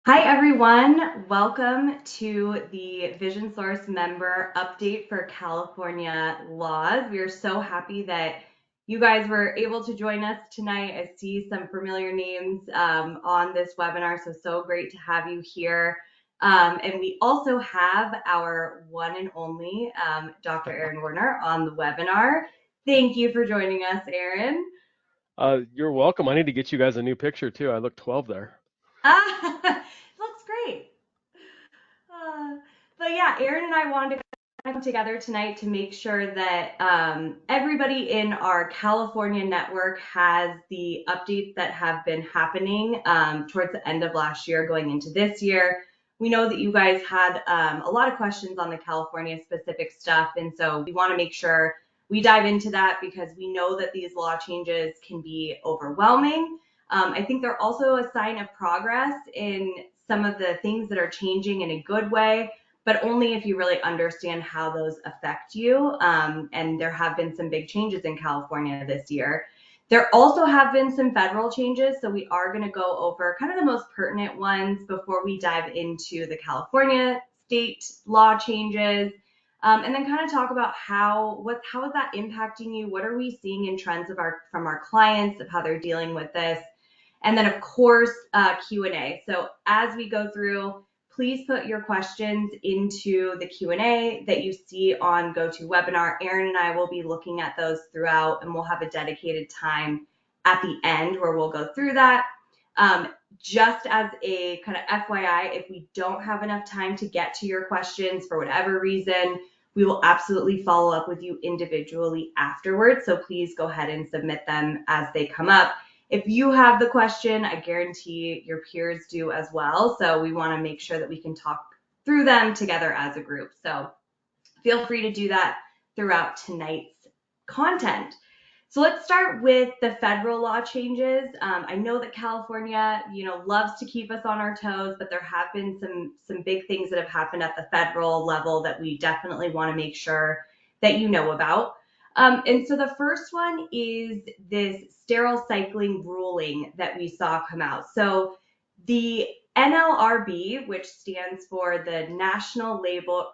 Hi, everyone. Welcome to the Vision Source member update for California laws. We are so happy that you guys were able to join us tonight. I see some familiar names on this webinar, so great to have you here. And we also have our one and only Dr. Aaron Werner on the webinar. Thank you for joining us, Aaron. You're welcome. I need to get you guys a new picture too. I look 12 there. Looks great. Uh, but yeah, Aaron and I wanted to come together tonight to make sure that everybody in our California network has the updates that have been happening towards the end of last year going into this year. We know that you guys had a lot of questions on the California specific stuff, and so we want to make sure we dive into that because we know that these law changes can be overwhelming. I think they're also a sign of progress in some of the things that are changing in a good way, but only if you really understand how those affect you. And there have been some big changes in California this year. There also have been some federal changes, so we are going to go over kind of the most pertinent ones before we dive into the California state law changes. And then kind of talk about how is that impacting you? What are we seeing in trends from our clients of how they're dealing with this? And then of course, Q&A. So as we go through, please put your questions into the Q&A that you see on GoToWebinar. Aaron and I will be looking at those throughout, and we'll have a dedicated time at the end where we'll go through that. Just as a kind of FYI, if we don't have enough time to get to your questions for whatever reason, we will absolutely follow up with you individually afterwards. So please go ahead and submit them as they come up. If you have the question, I guarantee your peers do as well. So we want to make sure that we can talk through them together as a group. So feel free to do that throughout tonight's content. So let's start with the federal law changes. I know that California, loves to keep us on our toes, but there have been some big things that have happened at the federal level that we definitely want to make sure that you know about. And so the first one is this sterile cycling ruling that we saw come out. So the NLRB, which stands for the National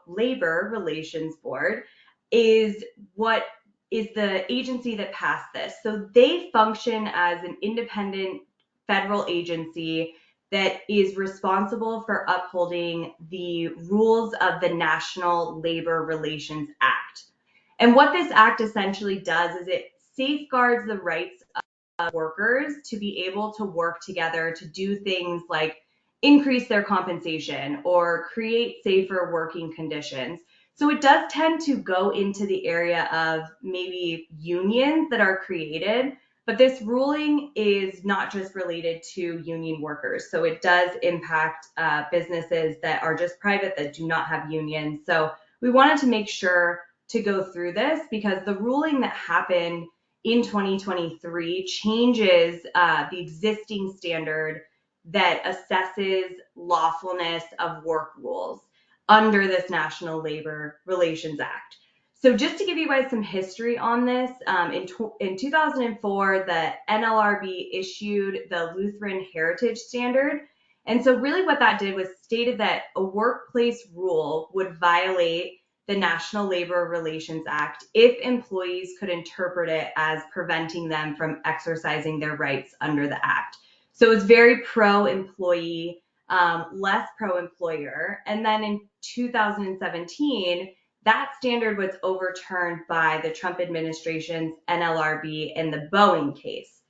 Labor Relations Board, is what is the agency that passed this. So they function as an independent federal agency that is responsible for upholding the rules of the National Labor Relations Act. And what this act essentially does is it safeguards the rights of workers to be able to work together to do things like increase their compensation or create safer working conditions. So it does tend to go into the area of maybe unions that are created, but this ruling is not just related to union workers. So it does impact businesses that are just private that do not have unions. So we wanted to make sure to go through this because the ruling that happened in 2023 changes the existing standard that assesses lawfulness of work rules under this National Labor Relations Act. So just to give you guys some history on this, in 2004, the NLRB issued the Lutheran Heritage Standard. And so really what that did was stated that a workplace rule would violate the National Labor Relations Act if employees could interpret it as preventing them from exercising their rights under the act. So it was very pro-employee, less pro-employer. And then in 2017, that standard was overturned by the Trump administration's NLRB in the Boeing case.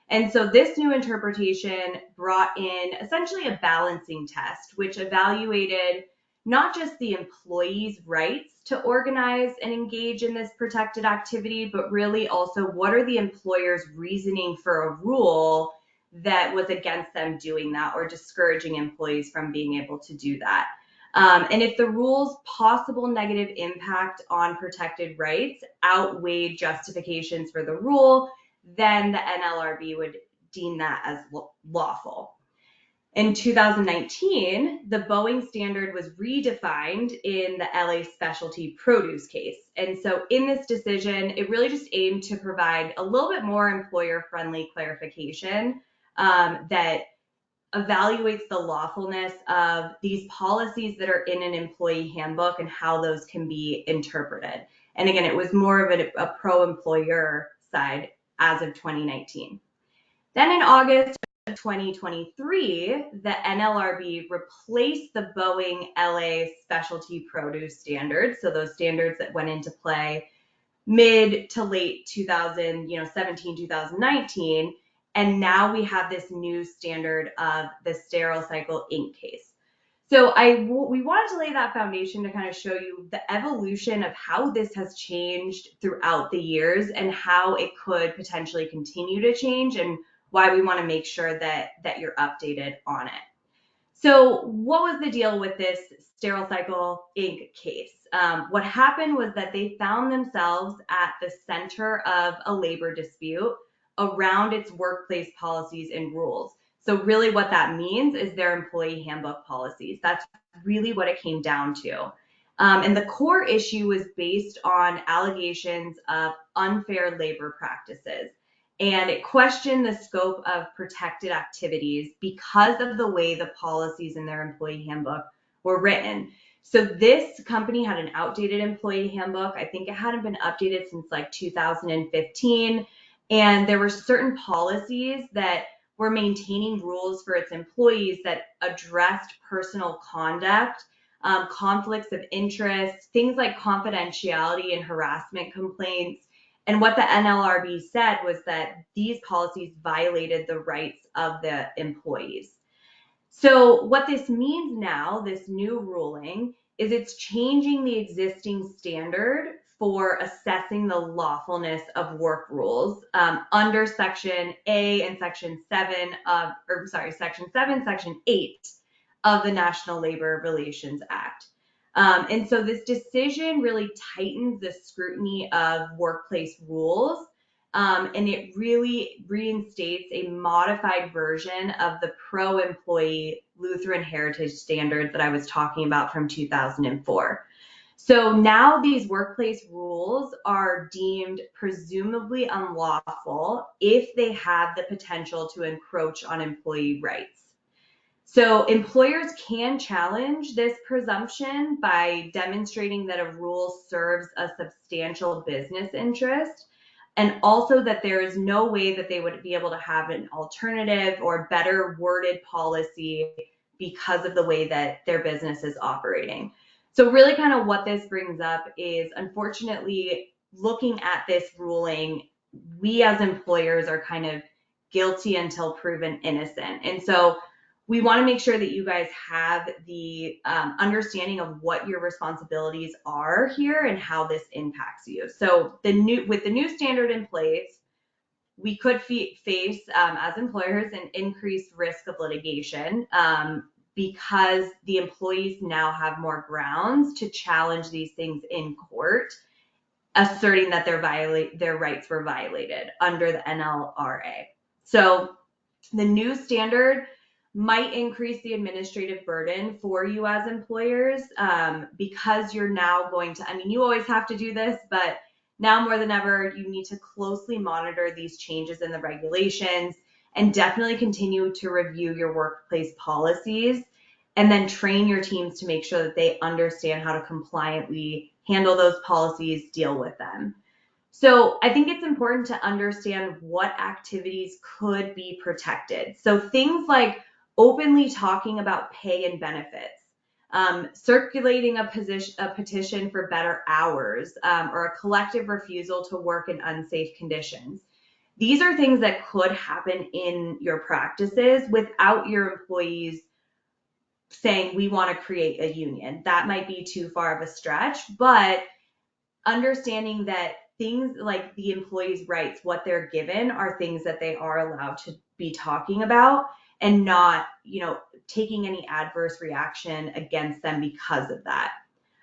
And so this new interpretation brought in essentially a balancing test, which evaluated not just the employee's rights to organize and engage in this protected activity, but really also what are the employer's reasoning for a rule that was against them doing that or discouraging employees from being able to do that. And if the rule's possible negative impact on protected rights outweighed justifications for the rule, then the NLRB would deem that as lawful. In 2019, the Boeing standard was redefined in the LA Specialty Produce case. And so in this decision, it really just aimed to provide a little bit more employer-friendly clarification that evaluates the lawfulness of these policies that are in an employee handbook and how those can be interpreted. And again, it was more of a pro-employer side as of 2019. Then in August of 2023, the NLRB replaced the Boeing LA specialty produce standards. So those standards that went into play mid to late 2017, 2019. And now we have this new standard of the Stericycle Inc. case. So we wanted to lay that foundation to kind of show you the evolution of how this has changed throughout the years and how it could potentially continue to change, and why we want to make sure that you're updated on it. So what was the deal with this Stericycle Inc. case? What happened was that they found themselves at the center of a labor dispute around its workplace policies and rules. So really what that means is their employee handbook policies. That's really what it came down to. And the core issue was based on allegations of unfair labor practices. And it questioned the scope of protected activities because of the way the policies in their employee handbook were written. So this company had an outdated employee handbook. I think it hadn't been updated since like 2015. And there were certain policies that were maintaining rules for its employees that addressed personal conduct, conflicts of interest, things like confidentiality and harassment complaints. And what the NLRB said was that these policies violated the rights of the employees. So what this means now, this new ruling, is it's changing the existing standard for assessing the lawfulness of work rules under Section A and Section 7 of, Section 7, Section 8 of the National Labor Relations Act. And so this decision really tightens the scrutiny of workplace rules, and it really reinstates a modified version of the pro-employee Lutheran Heritage Standards that I was talking about from 2004. So now these workplace rules are deemed presumably unlawful if they have the potential to encroach on employee rights. So employers can challenge this presumption by demonstrating that a rule serves a substantial business interest, and also that there is no way that they would be able to have an alternative or better worded policy because of the way that their business is operating. So really kind of what this brings up is, unfortunately, looking at this ruling, we as employers are kind of guilty until proven innocent. And so we want to make sure that you guys have the understanding of what your responsibilities are here and how this impacts you. So with the new standard in place, we could face as employers an increased risk of litigation because the employees now have more grounds to challenge these things in court, asserting that their rights were violated under the NLRA. So the new standard might increase the administrative burden for you as employers because you're now going to, you always have to do this, but now more than ever, you need to closely monitor these changes in the regulations and definitely continue to review your workplace policies, and then train your teams to make sure that they understand how to compliantly handle those policies, deal with them. So I think it's important to understand what activities could be protected. So things like openly talking about pay and benefits, circulating a petition for better hours, or a collective refusal to work in unsafe conditions. These are things that could happen in your practices without your employees saying, we want to create a union. That might be too far of a stretch, but understanding that things like the employees' rights, what they're given, are things that they are allowed to be talking about, and not, taking any adverse reaction against them because of that.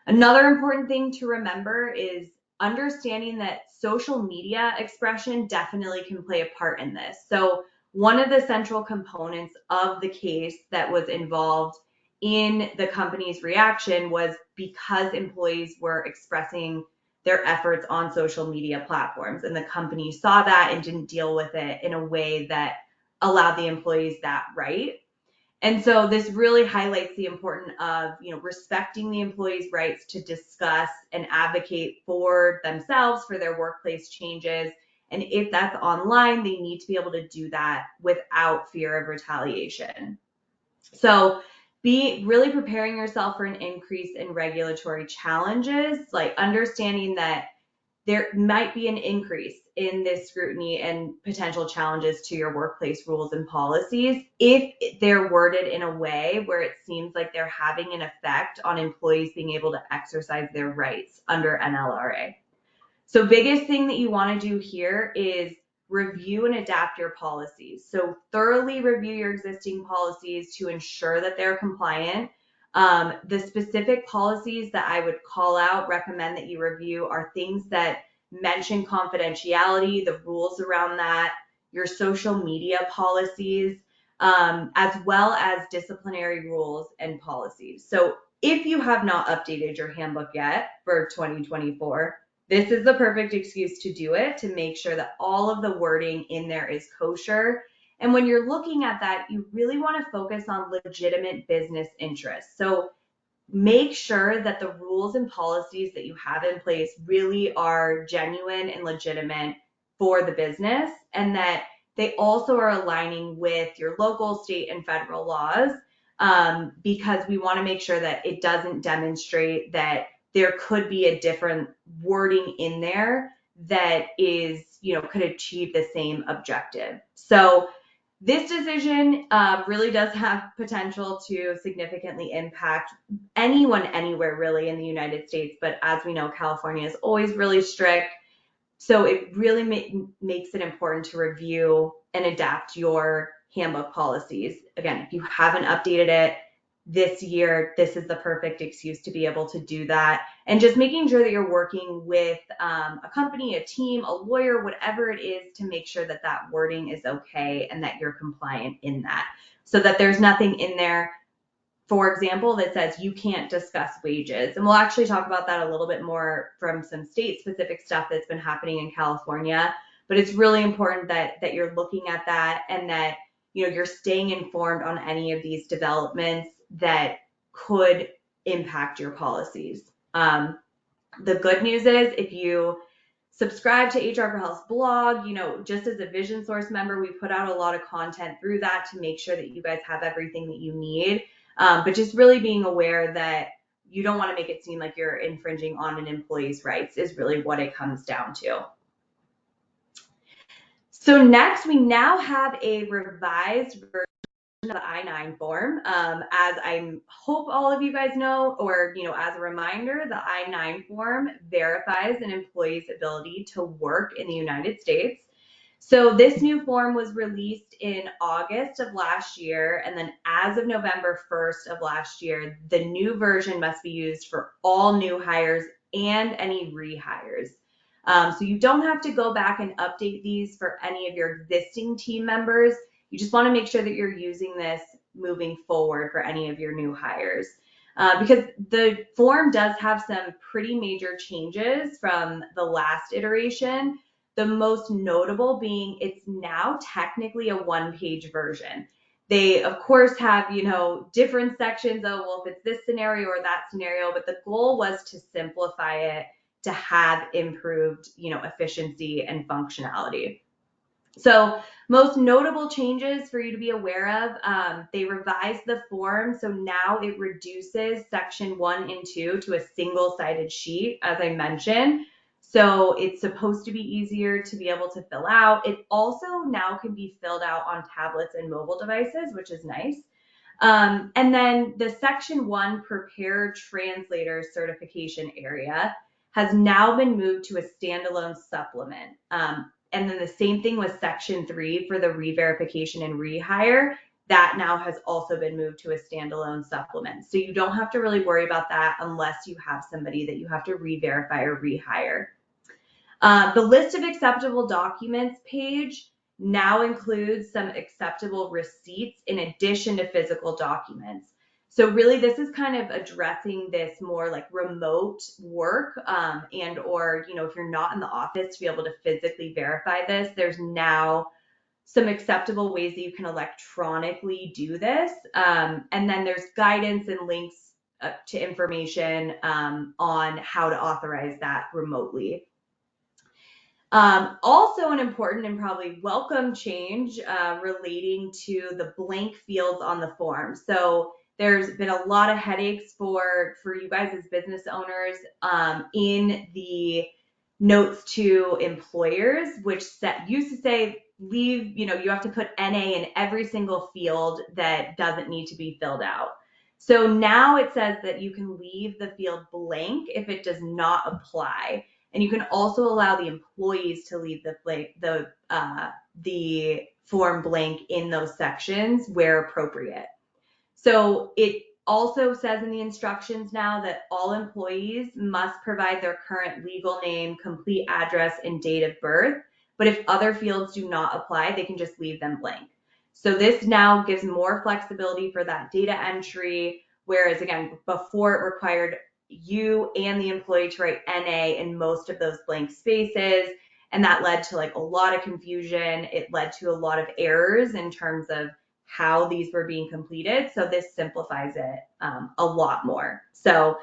Another important thing to remember is understanding that social media expression definitely can play a part in this. So one of the central components of the case that was involved in the company's reaction was because employees were expressing their efforts on social media platforms, and the company saw that and didn't deal with it in a way that allowed the employees that right. And so this really highlights the importance of, respecting the employee's rights to discuss and advocate for themselves, for their workplace changes. And if that's online, they need to be able to do that without fear of retaliation. So be really preparing yourself for an increase in regulatory challenges, like understanding that there might be an increase in this scrutiny and potential challenges to your workplace rules and policies if they're worded in a way where it seems like they're having an effect on employees being able to exercise their rights under NLRA. So biggest thing that you want to do here is review and adapt your policies. So thoroughly review your existing policies to ensure that they're compliant. The specific policies that I would call out, recommend that you review are things that mention confidentiality, the rules around that, your social media policies, as well as disciplinary rules and policies. So if you have not updated your handbook yet for 2024, this is the perfect excuse to do it, to make sure that all of the wording in there is kosher. And when you're looking at that, you really want to focus on legitimate business interests. So make sure that the rules and policies that you have in place really are genuine and legitimate for the business, and that they also are aligning with your local, state, and federal laws, because we want to make sure that it doesn't demonstrate that there could be a different wording in there that is, could achieve the same objective. So this decision really does have potential to significantly impact anyone anywhere really in the United States. But as we know, California is always really strict. So it really makes it important to review and adapt your handbook policies. Again, if you haven't updated it this year, this is the perfect excuse to be able to do that. And just making sure that you're working with a company, a team, a lawyer, whatever it is, to make sure that that wording is okay and that you're compliant in that. So that there's nothing in there, for example, that says you can't discuss wages. And we'll actually talk about that a little bit more from some state specific stuff that's been happening in California. But it's really important that you're looking at that, and that you're staying informed on any of these developments that could impact your policies. The good news is, if you subscribe to HR for Health's blog, just as a Vision Source member, we put out a lot of content through that to make sure that you guys have everything that you need. But just really being aware that you don't want to make it seem like you're infringing on an employee's rights is really what it comes down to. So next, we now have a revised version of the I-9 form. As I hope all of you guys know, or as a reminder, the I-9 form verifies an employee's ability to work in the United States. So this new form was released in August of last year, and then as of November 1st of last year, the new version must be used for all new hires and any rehires. So you don't have to go back and update these for any of your existing team members. You just want to make sure that you're using this moving forward for any of your new hires. Because the form does have some pretty major changes from the last iteration. The most notable being it's now technically a one-page version. They, of course, have, different sections of, well, if it's this scenario or that scenario, but the goal was to simplify it, to have improved, efficiency and functionality. So most notable changes for you to be aware of, they revised the form. So now it reduces section 1 and 2 to a single-sided sheet, as I mentioned. So it's supposed to be easier to be able to fill out. It also now can be filled out on tablets and mobile devices, which is nice. And then the section 1 preparer translator certification area has now been moved to a standalone supplement. And then the same thing with section 3 for the re-verification and rehire. That now has also been moved to a standalone supplement. So you don't have to really worry about that unless you have somebody that you have to re-verify or rehire. The list of acceptable documents page now includes some acceptable receipts in addition to physical documents. So really this is kind of addressing this more like remote work, and or, if you're not in the office to be able to physically verify this, there's now some acceptable ways that you can electronically do this. And then there's guidance and links to information on how to authorize that remotely. Also an important and probably welcome change relating to the blank fields on the form. So there's been a lot of headaches for you guys as business owners in the notes to employers, which used to say leave, you have to put NA in every single field that doesn't need to be filled out. So now it says that you can leave the field blank if it does not apply. And you can also allow the employees to leave the form blank in those sections where appropriate. So it also says in the instructions now that all employees must provide their current legal name, complete address, and date of birth. But if other fields do not apply, they can just leave them blank. So this now gives more flexibility for that data entry, whereas again, before it required you and the employee to write NA in most of those blank spaces. And that led to like a lot of confusion. It led to a lot of errors in terms of how these were being completed. So this simplifies it a lot more. So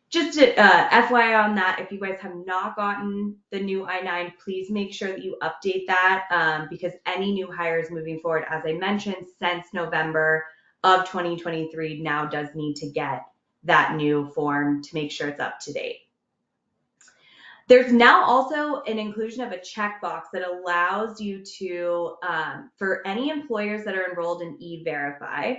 just FYI on that, if you guys have not gotten the new I-9, please make sure that you update that because any new hires moving forward, as I mentioned, since November of 2023 now does need to get that new form to make sure it's up to date. There's now also an inclusion of a checkbox that allows you to, for any employers that are enrolled in E-Verify,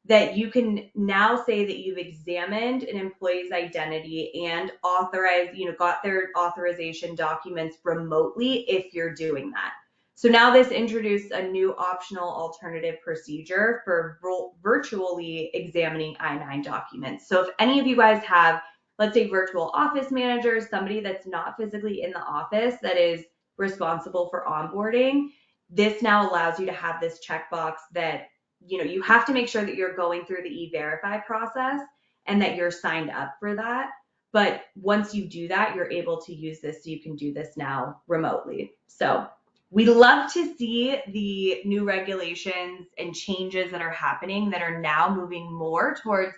that you can now say that you've examined an employee's identity and authorized, got their authorization documents remotely if you're doing that. So now this introduced a new optional alternative procedure for virtually examining I-9 documents. So if any of you guys have, let's say, virtual office managers, somebody that's not physically in the office that is responsible for onboarding, this now allows you to have this checkbox that, you have to make sure that you're going through the E-Verify process and that you're signed up for that. But once you do that, you're able to use this, so you can do this now remotely. So we love to see the new regulations and changes that are happening that are now moving more towards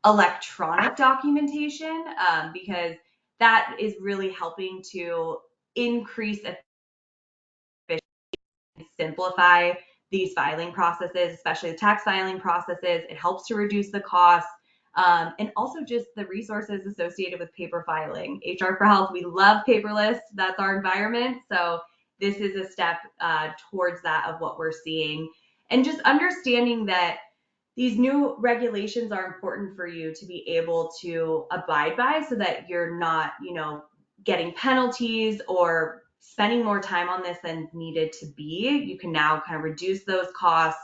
electronic documentation because that is really helping to increase efficiency and simplify these filing processes, especially the tax filing processes. It helps to reduce the costs and also just the resources associated with paper filing. HR for Health, we love paperless. That's our environment. So this is a step towards that of what we're seeing. And just understanding that these new regulations are important for you to be able to abide by so that you're not, getting penalties or spending more time on this than needed to be. You can now kind of reduce those costs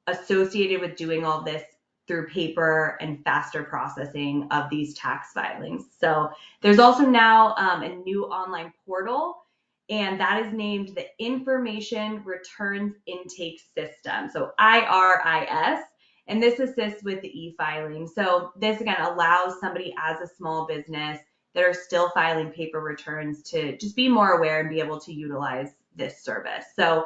associated with doing all this through paper and faster processing of these tax filings. So there's also now a new online portal, and that is named the Information Returns Intake System, so IRIS. And this assists with the e-filing. So this again allows somebody as a small business that are still filing paper returns to just be more aware and be able to utilize this service. So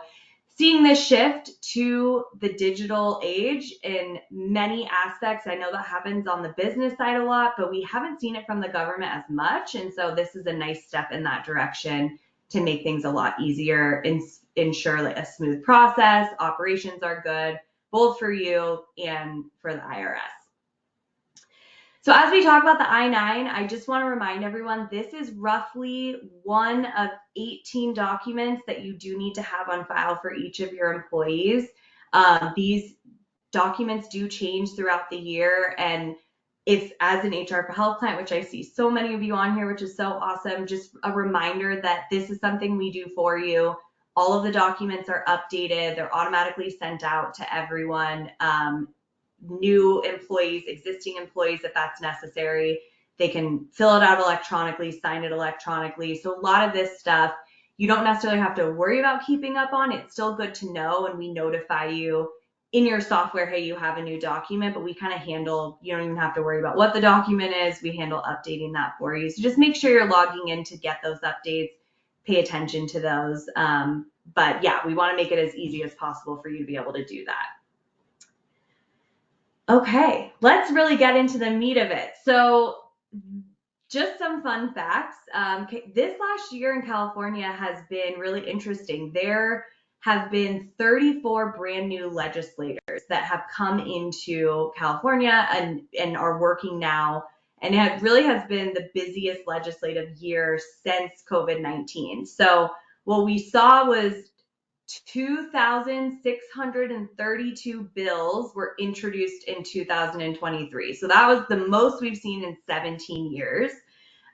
seeing this shift to the digital age in many aspects, I know that happens on the business side a lot, but we haven't seen it from the government as much. And so this is a nice step in that direction to make things a lot easier and ensure like a smooth process, operations are good, both for you and for the IRS. So as we talk about the I-9, I just want to remind everyone, this is roughly one of 18 documents that you do need to have on file for each of your employees. These documents do change throughout the year, and if as an HR for Health client, which I see so many of you on here, which is so awesome, just a reminder that this is something we do for you. All of the documents are updated. They're automatically sent out to everyone, new employees, existing employees, if that's necessary. They can fill it out electronically, sign it electronically. So a lot of this stuff, you don't necessarily have to worry about keeping up on. It's still good to know, and we notify you in your software, hey, you have a new document, but we kind of handle, you don't even have to worry about what the document is. We handle updating that for you. So just make sure you're logging in to get those updates. pay attention to those. But yeah, we want to make it as easy as possible for you to be able to do that. Okay, let's really get into the meat of it. So just some fun facts. This last year in California has been really interesting. There have been 34 brand new legislators that have come into California and are working now. And it really has been the busiest legislative year since COVID-19. So what we saw was 2,632 bills were introduced in 2023. So that was the most we've seen in 17 years.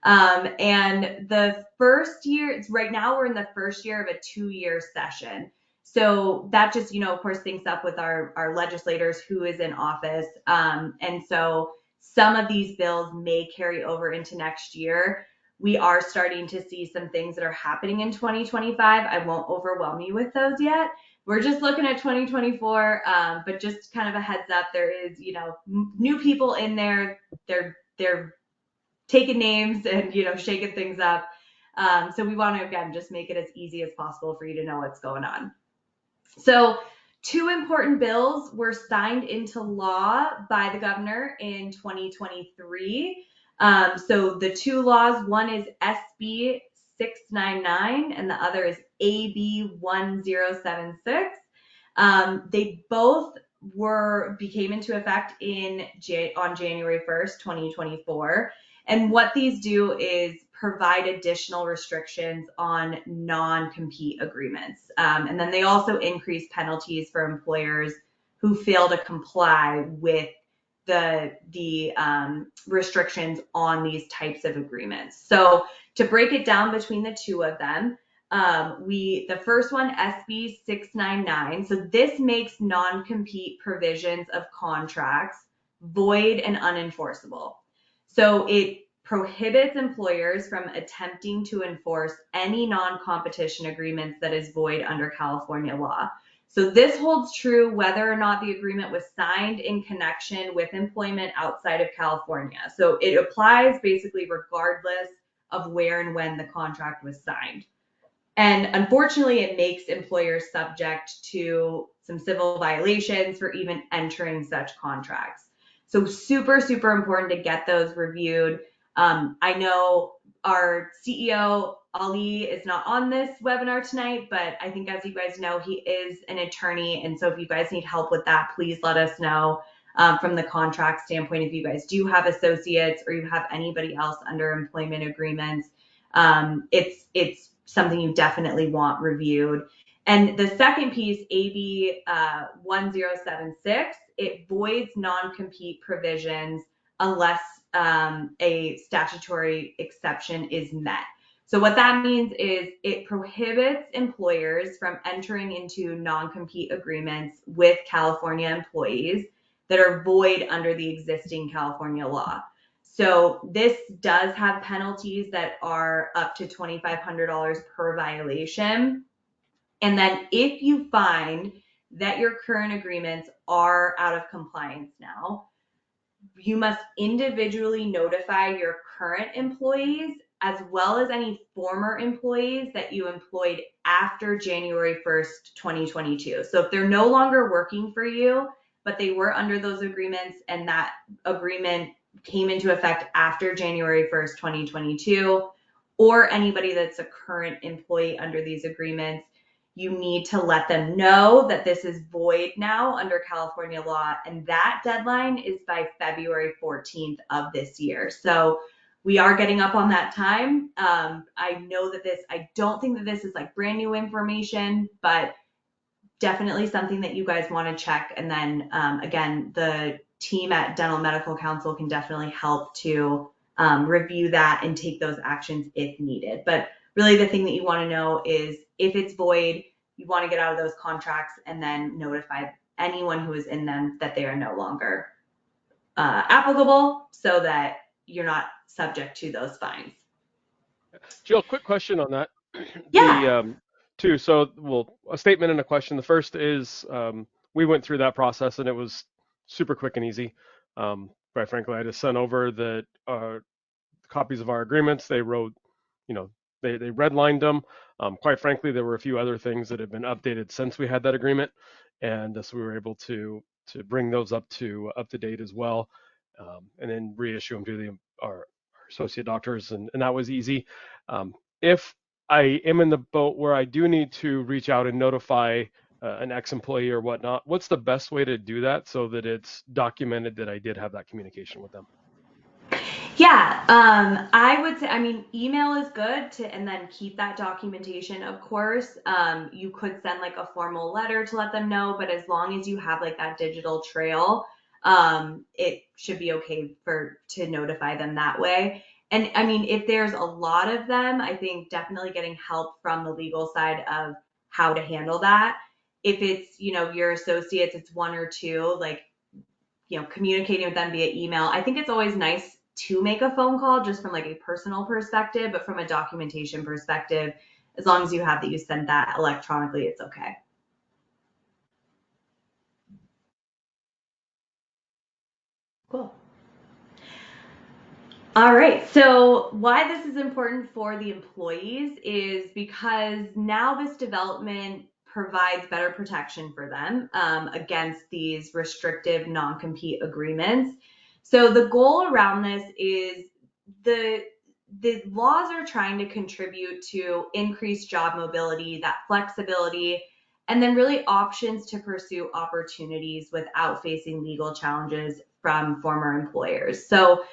And the first year, it's right now we're in the first year of a 2-year session. So that just, of course, syncs up with our legislators who is in office. And so some of these bills may carry over into next year. We are starting to see some things that are happening in 2025. I won't overwhelm you with those yet. We're just looking at 2024, but just kind of a heads up, there is, new people in there. They're taking names and, shaking things up. So we want to, again, just make it as easy as possible for you to know what's going on. So 2 important bills were signed into law by the governor in 2023. So the 2 laws, one is SB 699 and the other is AB 1076. They both became into effect on January 1st, 2024. And what these do is provide additional restrictions on non-compete agreements. And then they also increase penalties for employers who fail to comply with the restrictions on these types of agreements. So to break it down between the 2 of them, the first one, SB 699. So this makes non-compete provisions of contracts void and unenforceable. So it prohibits employers from attempting to enforce any non-competition agreements that is void under California law. So this holds true whether or not the agreement was signed in connection with employment outside of California. So it applies basically regardless of where and when the contract was signed. And unfortunately, it makes employers subject to some civil violations for even entering such contracts. So super, super important to get those reviewed. I know our CEO, Ali, is not on this webinar tonight, but I think as you guys know, he is an attorney. And so if you guys need help with that, please let us know from the contract standpoint. If you guys do have associates or you have anybody else under employment agreements, it's something you definitely want reviewed. And the second piece, AB 1076, it voids non-compete provisions unless a statutory exception is met. So what that means is it prohibits employers from entering into non-compete agreements with California employees that are void under the existing California law. So this does have penalties that are up to $2,500 per violation. And then if you find that your current agreements are out of compliance now, you must individually notify your current employees as well as any former employees that you employed after January 1st, 2022. So if they're no longer working for you, but they were under those agreements and that agreement came into effect after January 1st, 2022, or anybody that's a current employee under these agreements, you need to let them know that this is void now under California law. And that deadline is by February 14th of this year. So we are getting up on that time. I know that I don't think that this is like brand new information, but definitely something that you guys want to check. And then again, the team at Dental Medical Council can definitely help to review that and take those actions if needed. But really the thing that you want to know is if it's void, you want to get out of those contracts and then notify anyone who is in them that they are no longer applicable so that you're not subject to those fines. Jill, quick question on that. Yeah. A statement and a question. The first is we went through that process and it was super quick and easy. Quite frankly, I just sent over the copies of our agreements. They wrote, they redlined them. Quite frankly, there were a few other things that have been updated since we had that agreement, and so we were able to bring those up to date as well, and then reissue them to our associate doctors, and that was easy. If I am in the boat where I do need to reach out and notify an ex-employee or whatnot, what's the best way to do that so that it's documented that I did have that communication with them? Yeah, I would say, I mean, email is good to, and then keep that documentation, of course. You could send like a formal letter to let them know, but as long as you have like that digital trail, it should be okay to notify them that way. And I mean, if there's a lot of them, I think definitely getting help from the legal side of how to handle that. If it's, your associates, it's one or two, like, communicating with them via email. I think it's always nice to make a phone call just from like a personal perspective, but from a documentation perspective, as long as you have that you send that electronically, it's okay. Cool. All right. So why this is important for the employees is because now this development provides better protection for them against these restrictive non-compete agreements. So the goal around this is the the laws are trying to contribute to increased job mobility, that flexibility, and then really options to pursue opportunities without facing legal challenges from former employers. So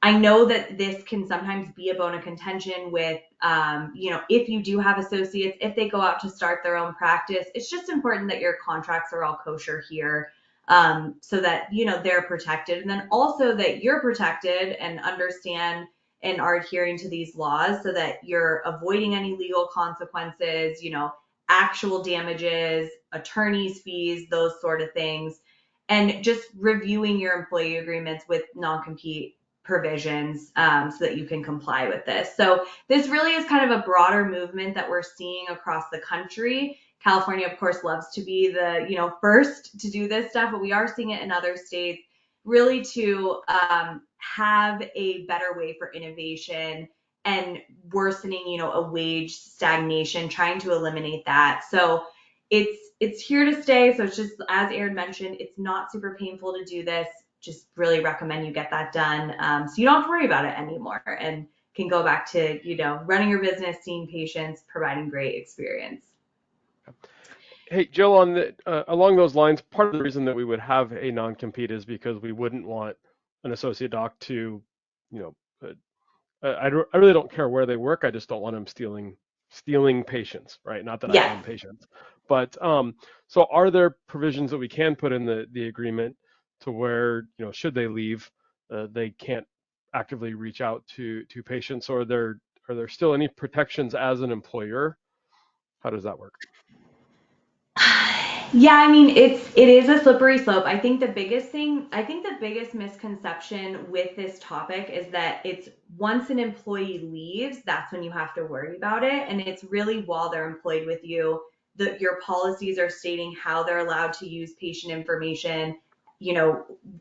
I know that this can sometimes be a bone of contention with, if you do have associates, if they go out to start their own practice, it's just important that your contracts are all kosher here, so that, they're protected. And then also that you're protected and understand and are adhering to these laws so that you're avoiding any legal consequences, actual damages, attorney's fees, those sort of things. And just reviewing your employee agreements with non-compete provisions, so that you can comply with this. So this really is kind of a broader movement that we're seeing across the country. California, of course, loves to be the first to do this stuff, but we are seeing it in other states, really to have a better way for innovation and worsening, a wage stagnation, trying to eliminate that. So it's here to stay. So it's just, as Aaron mentioned, it's not super painful to do this. Just really recommend you get that done, so you don't have to worry about it anymore and can go back to, running your business, seeing patients, providing great experience. Hey, Jill, on along those lines, part of the reason that we would have a non-compete is because we wouldn't want an associate doc to, you know, I really don't care where they work. I just don't want them stealing patients, right? Not that I Yes. own patients, but so are there provisions that we can put in the agreement to where, should they leave, they can't actively reach out to patients, or are there still any protections as an employer? How does that work? Yeah, I mean, it is a slippery slope. I think the biggest misconception with this topic is that it's once an employee leaves, that's when you have to worry about it. And it's really while they're employed with you, that your policies are stating how they're allowed to use patient information,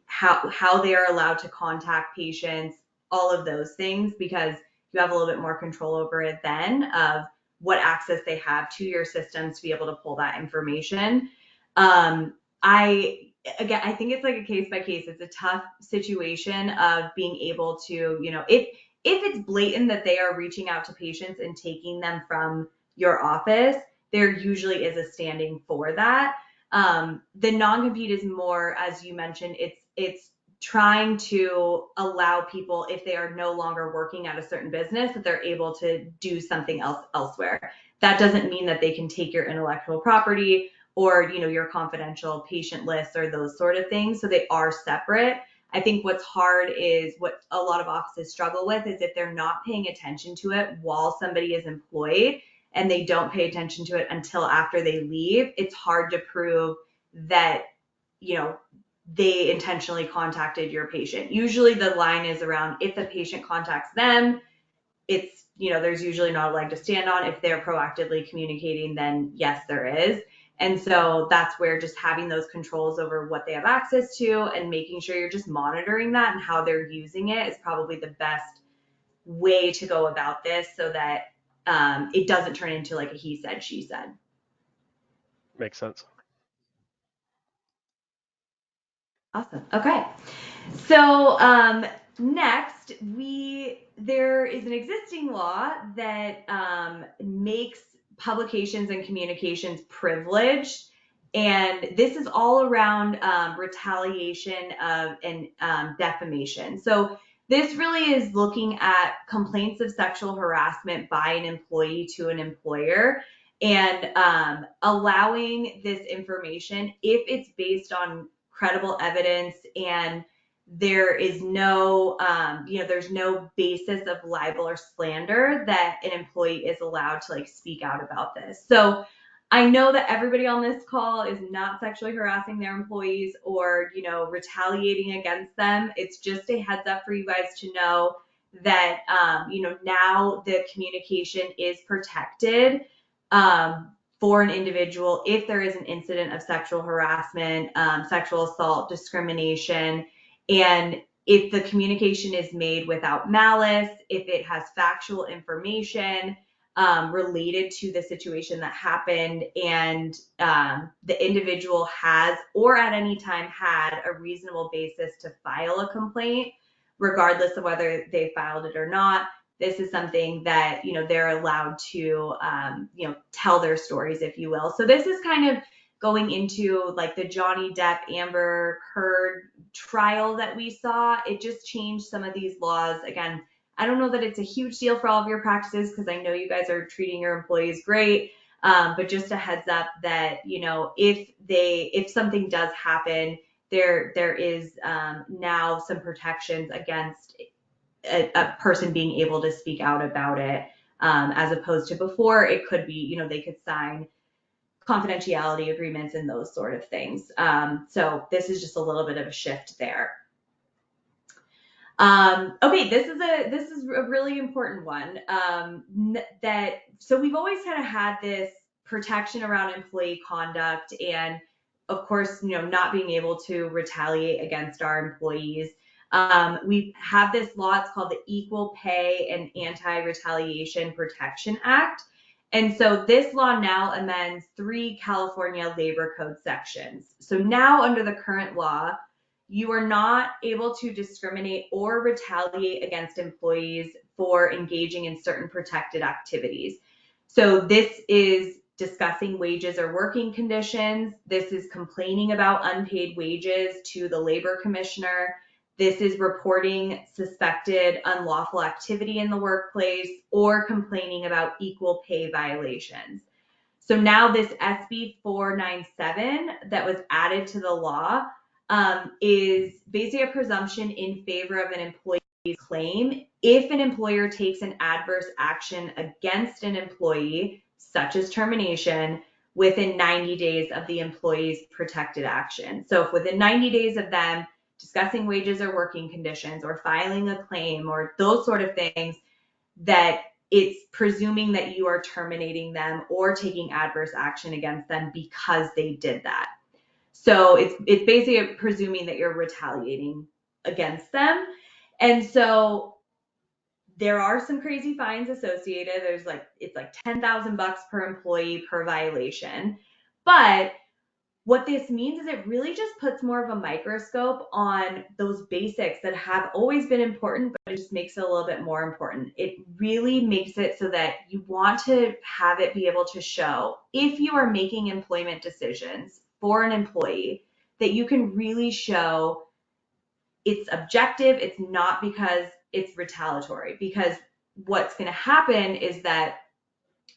how they are allowed to contact patients, all of those things, because you have a little bit more control over it then of what access they have to your systems to be able to pull that information. I again, I think it's like a case by case. It's a tough situation of being able to, if it's blatant that they are reaching out to patients and taking them from your office, there usually is a standing for that. The non-compete is more, as you mentioned, it's trying to allow people, if they are no longer working at a certain business, that they're able to do something else elsewhere. That doesn't mean that they can take your intellectual property or, your confidential patient lists or those sort of things. So they are separate. I think what's hard is what a lot of offices struggle with is if they're not paying attention to it while somebody is employed and they don't pay attention to it until after they leave, it's hard to prove that, you know, they intentionally contacted your patient. Usually the line is around if the patient contacts them, it's, there's usually not a leg to stand on. If they're proactively communicating, then yes, there is. And so that's where just having those controls over what they have access to and making sure you're just monitoring that and how they're using it is probably the best way to go about this so that it doesn't turn into like a he said, she said. Makes sense. Awesome. Okay. So next, there is an existing law that makes publications and communications privileged, and this is all around retaliation and defamation. So this really is looking at complaints of sexual harassment by an employee to an employer, and allowing this information if it's based on credible evidence and there is no, there's no basis of libel or slander that an employee is allowed to like speak out about this. So I know that everybody on this call is not sexually harassing their employees or, retaliating against them. It's just a heads up for you guys to know that, now the communication is protected. For an individual if there is an incident of sexual harassment, sexual assault, discrimination, and if the communication is made without malice, if it has factual information related to the situation that happened, and the individual has or at any time had a reasonable basis to file a complaint, regardless of whether they filed it or not. This is something that, they're allowed to, tell their stories, if you will. So this is kind of going into like the Johnny Depp Amber Heard trial that we saw. It just changed some of these laws. Again, I don't know that it's a huge deal for all of your practices because I know you guys are treating your employees great. But just a heads up that, if something does happen, there is now some protections against a person being able to speak out about it, as opposed to before. It could be, they could sign confidentiality agreements and those sort of things. So this is just a little bit of a shift there. Okay, this is a really important one. So we've always kind of had this protection around employee conduct and, of course, not being able to retaliate against our employees. We have this law, it's called the Equal Pay and Anti-Retaliation Protection Act. And so this law now amends 3 California Labor Code sections. So now under the current law, you are not able to discriminate or retaliate against employees for engaging in certain protected activities. So this is discussing wages or working conditions. This is complaining about unpaid wages to the labor commissioner. This is reporting suspected unlawful activity in the workplace or complaining about equal pay violations. So now this SB 497 that was added to the law is basically a presumption in favor of an employee's claim if an employer takes an adverse action against an employee, such as termination, within 90 days of the employee's protected action. So if within 90 days of them discussing wages or working conditions or filing a claim or those sort of things, that it's presuming that you are terminating them or taking adverse action against them because they did that. So it's basically presuming that you're retaliating against them. And so there are some crazy fines associated. It's like $10,000 per employee per violation. But what this means is it really just puts more of a microscope on those basics that have always been important, but it just makes it a little bit more important. It really makes it so that you want to have it be able to show if you are making employment decisions for an employee that you can really show it's objective. It's not because it's retaliatory, because what's going to happen is that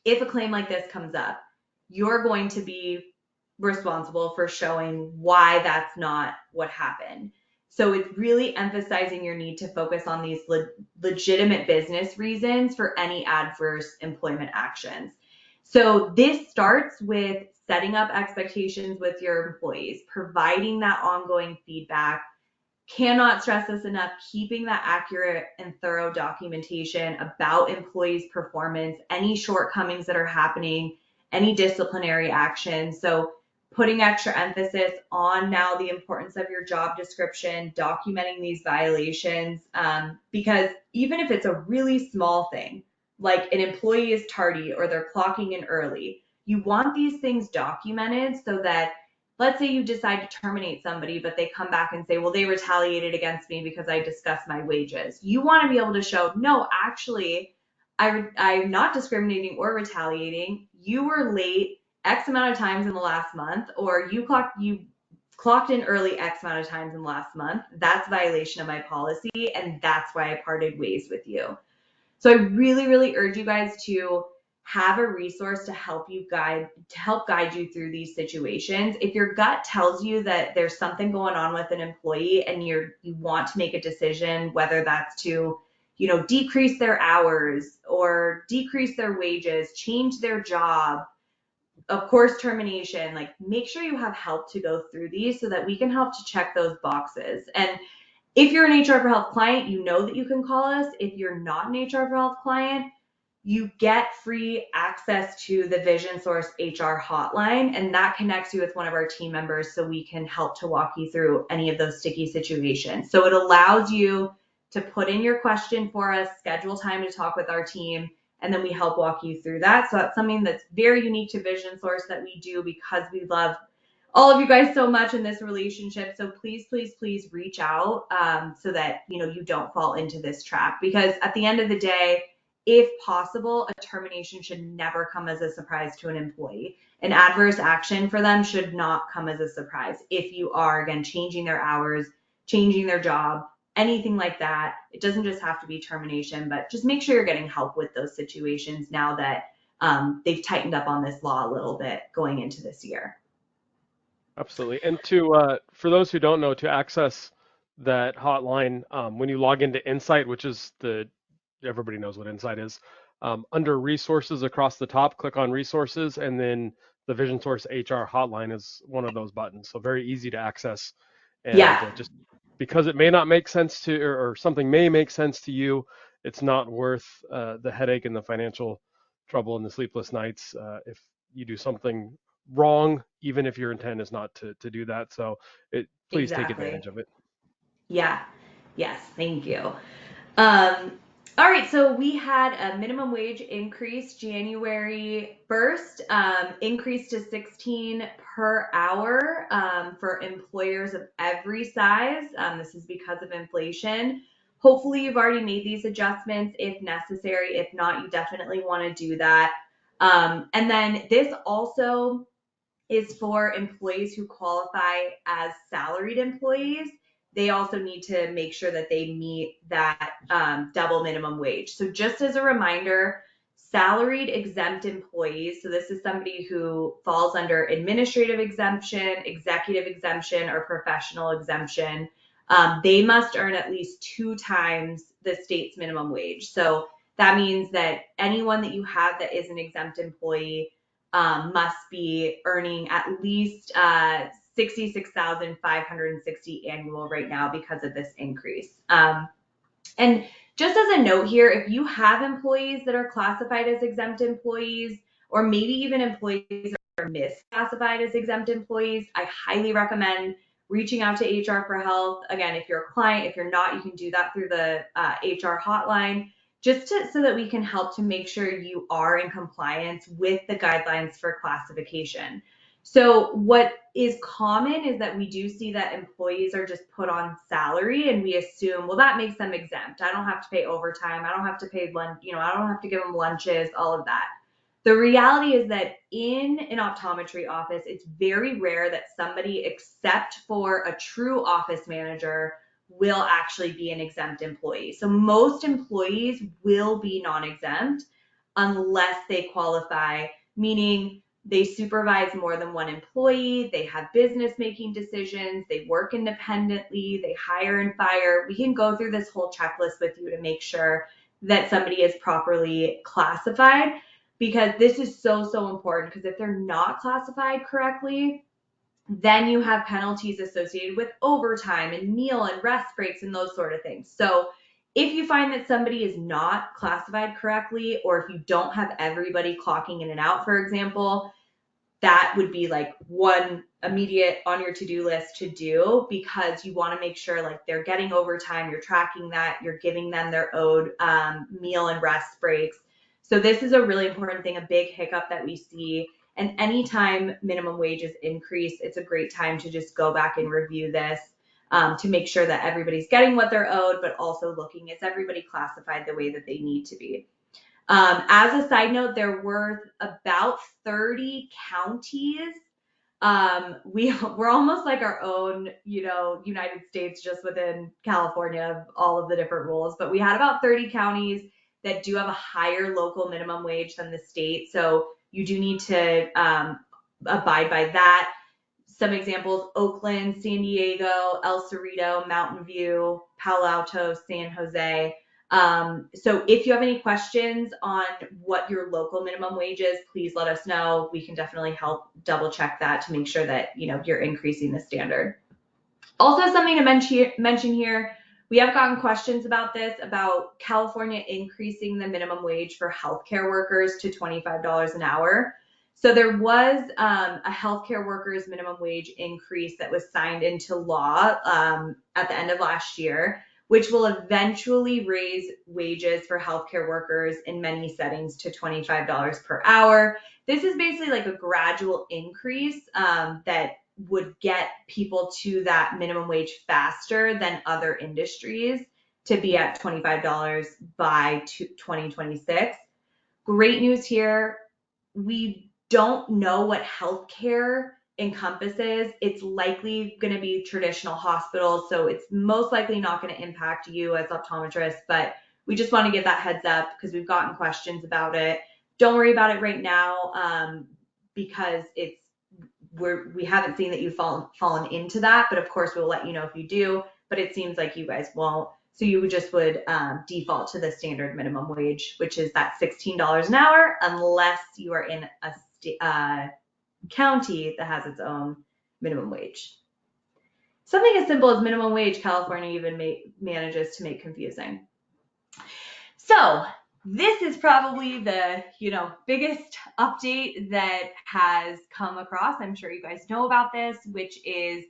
if a claim like this comes up, you're going to be responsible for showing why that's not what happened. So it's really emphasizing your need to focus on these legitimate business reasons for any adverse employment actions. So this starts with setting up expectations with your employees, providing that ongoing feedback. Cannot stress this enough, keeping that accurate and thorough documentation about employees' performance, any shortcomings that are happening, any disciplinary action. So putting extra emphasis on now the importance of your job description, documenting these violations, because even if it's a really small thing, like an employee is tardy or they're clocking in early, you want these things documented so that, let's say you decide to terminate somebody, but they come back and say, well, they retaliated against me because I discussed my wages. You want to be able to show, no, actually, I'm not discriminating or retaliating. You were late X amount of times in the last month, or you clocked in early X amount of times in the last month. That's a violation of my policy, and that's why I parted ways with you. So I really, really urge you guys to have a resource to help guide you through these situations. If your gut tells you that there's something going on with an employee and you want to make a decision, whether that's to, decrease their hours or decrease their wages, change their job, of course, termination, like make sure you have help to go through these so that we can help to check those boxes. And if you're an HR for Health client, you know that you can call us. If you're not an HR for Health client, you get free access to the Vision Source HR hotline, and that connects you with one of our team members so we can help to walk you through any of those sticky situations. So it allows you to put in your question for us, schedule time to talk with our team, and then we help walk you through that. So that's something that's very unique to Vision Source that we do because we love all of you guys so much in this relationship. So please, please, please reach out so that you don't fall into this trap. Because at the end of the day, if possible, a termination should never come as a surprise to an employee. An adverse action for them should not come as a surprise. If you are, again, changing their hours, changing their job, anything like that, it doesn't just have to be termination, but just make sure you're getting help with those situations now that they've tightened up on this law a little bit going into this year. Absolutely. And for those who don't know, to access that hotline, when you log into Insight, which is everybody knows what Insight is, under resources across the top, click on resources, and then the Vision Source HR hotline is one of those buttons. So very easy to access. And Yeah, just because it may not make sense or something may make sense to you, it's not worth the headache and the financial trouble and the sleepless nights if you do something wrong, even if your intent is not to do that. So please take exactly. advantage of it. Yeah. Yes, thank you. Um, all right, so we had a minimum wage increase January 1st, increase to 16 per hour for employers of every size. This is because of inflation. Hopefully, you've already made these adjustments if necessary. If not, you definitely want to do that. And then this also is for employees who qualify as salaried employees. They also need to make sure that they meet that double minimum wage. So just as a reminder, salaried exempt employees, so this is somebody who falls under administrative exemption, executive exemption, or professional exemption, they must earn at least 2 times the state's minimum wage. So that means that anyone that you have that is an exempt employee must be earning at least 66,560 annual right now because of this increase. And just as a note here, if you have employees that are classified as exempt employees, or maybe even employees that are misclassified as exempt employees, I highly recommend reaching out to HR for Health. Again, if you're a client, if you're not, you can do that through the HR hotline, so that we can help to make sure you are in compliance with the guidelines for classification. So what is common is that we do see that employees are just put on salary and we assume, well, that makes them exempt. I don't have to pay overtime. I don't have to pay lunch, I don't have to give them lunches, all of that. The reality is that in an optometry office, it's very rare that somebody, except for a true office manager, will actually be an exempt employee. So most employees will be non-exempt unless they qualify, meaning they supervise more than one employee, they have business making decisions, they work independently, they hire and fire. We can go through this whole checklist with you to make sure that somebody is properly classified, because this is so, so important, because if they're not classified correctly, then you have penalties associated with overtime and meal and rest breaks and those sort of things. So if you find that somebody is not classified correctly, or if you don't have everybody clocking in and out, for example, that would be like one immediate on your to-do list to do, because you want to make sure like they're getting overtime, you're tracking that, you're giving them their owed meal and rest breaks. So this is a really important thing, a big hiccup that we see. And anytime minimum wages increase, it's a great time to just go back and review this to make sure that everybody's getting what they're owed, but also looking, is everybody classified the way that they need to be? As a side note, there were about 30 counties. We're almost like our own, United States just within California, all of the different rules, but we had about 30 counties that do have a higher local minimum wage than the state. So you do need to abide by that. Some examples: Oakland, San Diego, El Cerrito, Mountain View, Palo Alto, San Jose. So if you have any questions on what your local minimum wage is, please let us know. We can definitely help double check that to make sure that you're increasing the standard. Also, something to mention here, we have gotten questions about this, about California increasing the minimum wage for healthcare workers to $25 an hour. So there was a healthcare workers minimum wage increase that was signed into law at the end of last year, which will eventually raise wages for healthcare workers in many settings to $25 per hour. This is basically like a gradual increase that would get people to that minimum wage faster than other industries to be at $25 by 2026. Great news here. We don't know what healthcare encompasses. It's likely going to be traditional hospitals, so it's most likely not going to impact you as optometrists, but we just want to give that heads up because we've gotten questions about it. Don't worry about it right now because we haven't seen that you've fallen into that, but of course we'll let you know if you do, but it seems like you guys won't. So you would default to the standard minimum wage, which is that $16 an hour, unless you are in a county that has its own minimum wage. Something as simple as minimum wage, California even manages to make confusing. So this is probably the biggest update that has come across. I'm sure you guys know about this, which is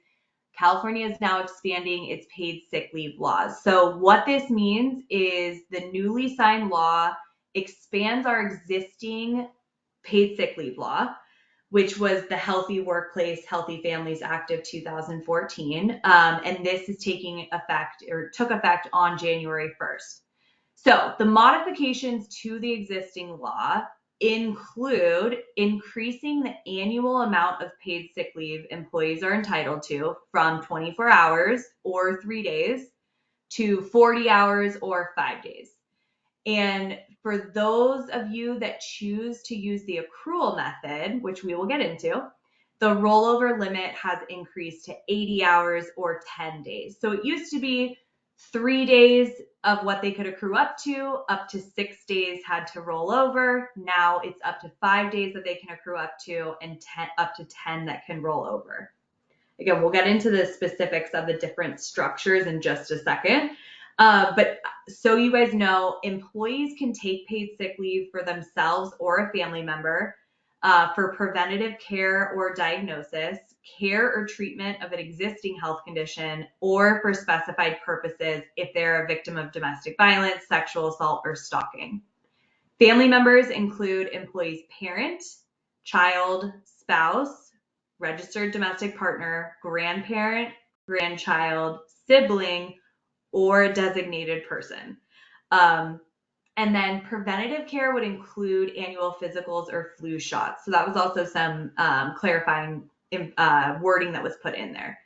California is now expanding its paid sick leave laws. So what this means is the newly signed law expands our existing paid sick leave law, which was the Healthy Workplace, Healthy Families Act of 2014. And this is took effect on January 1st. So the modifications to the existing law include increasing the annual amount of paid sick leave employees are entitled to from 24 hours or 3 days to 40 hours or 5 days. And for those of you that choose to use the accrual method, which we will get into, the rollover limit has increased to 80 hours or 10 days. So it used to be 3 days of what they could accrue up to 6 days had to roll over. Now it's up to 5 days that they can accrue up to, and up to 10 that can roll over. Again, we'll get into the specifics of the different structures in just a second. But so you guys know, employees can take paid sick leave for themselves or a family member for preventative care or diagnosis, care or treatment of an existing health condition, or for specified purposes if they're a victim of domestic violence, sexual assault, or stalking. Family members include employee's parent, child, spouse, registered domestic partner, grandparent, grandchild, sibling, or a designated person. And then preventative care would include annual physicals or flu shots. So that was also some clarifying wording that was put in there.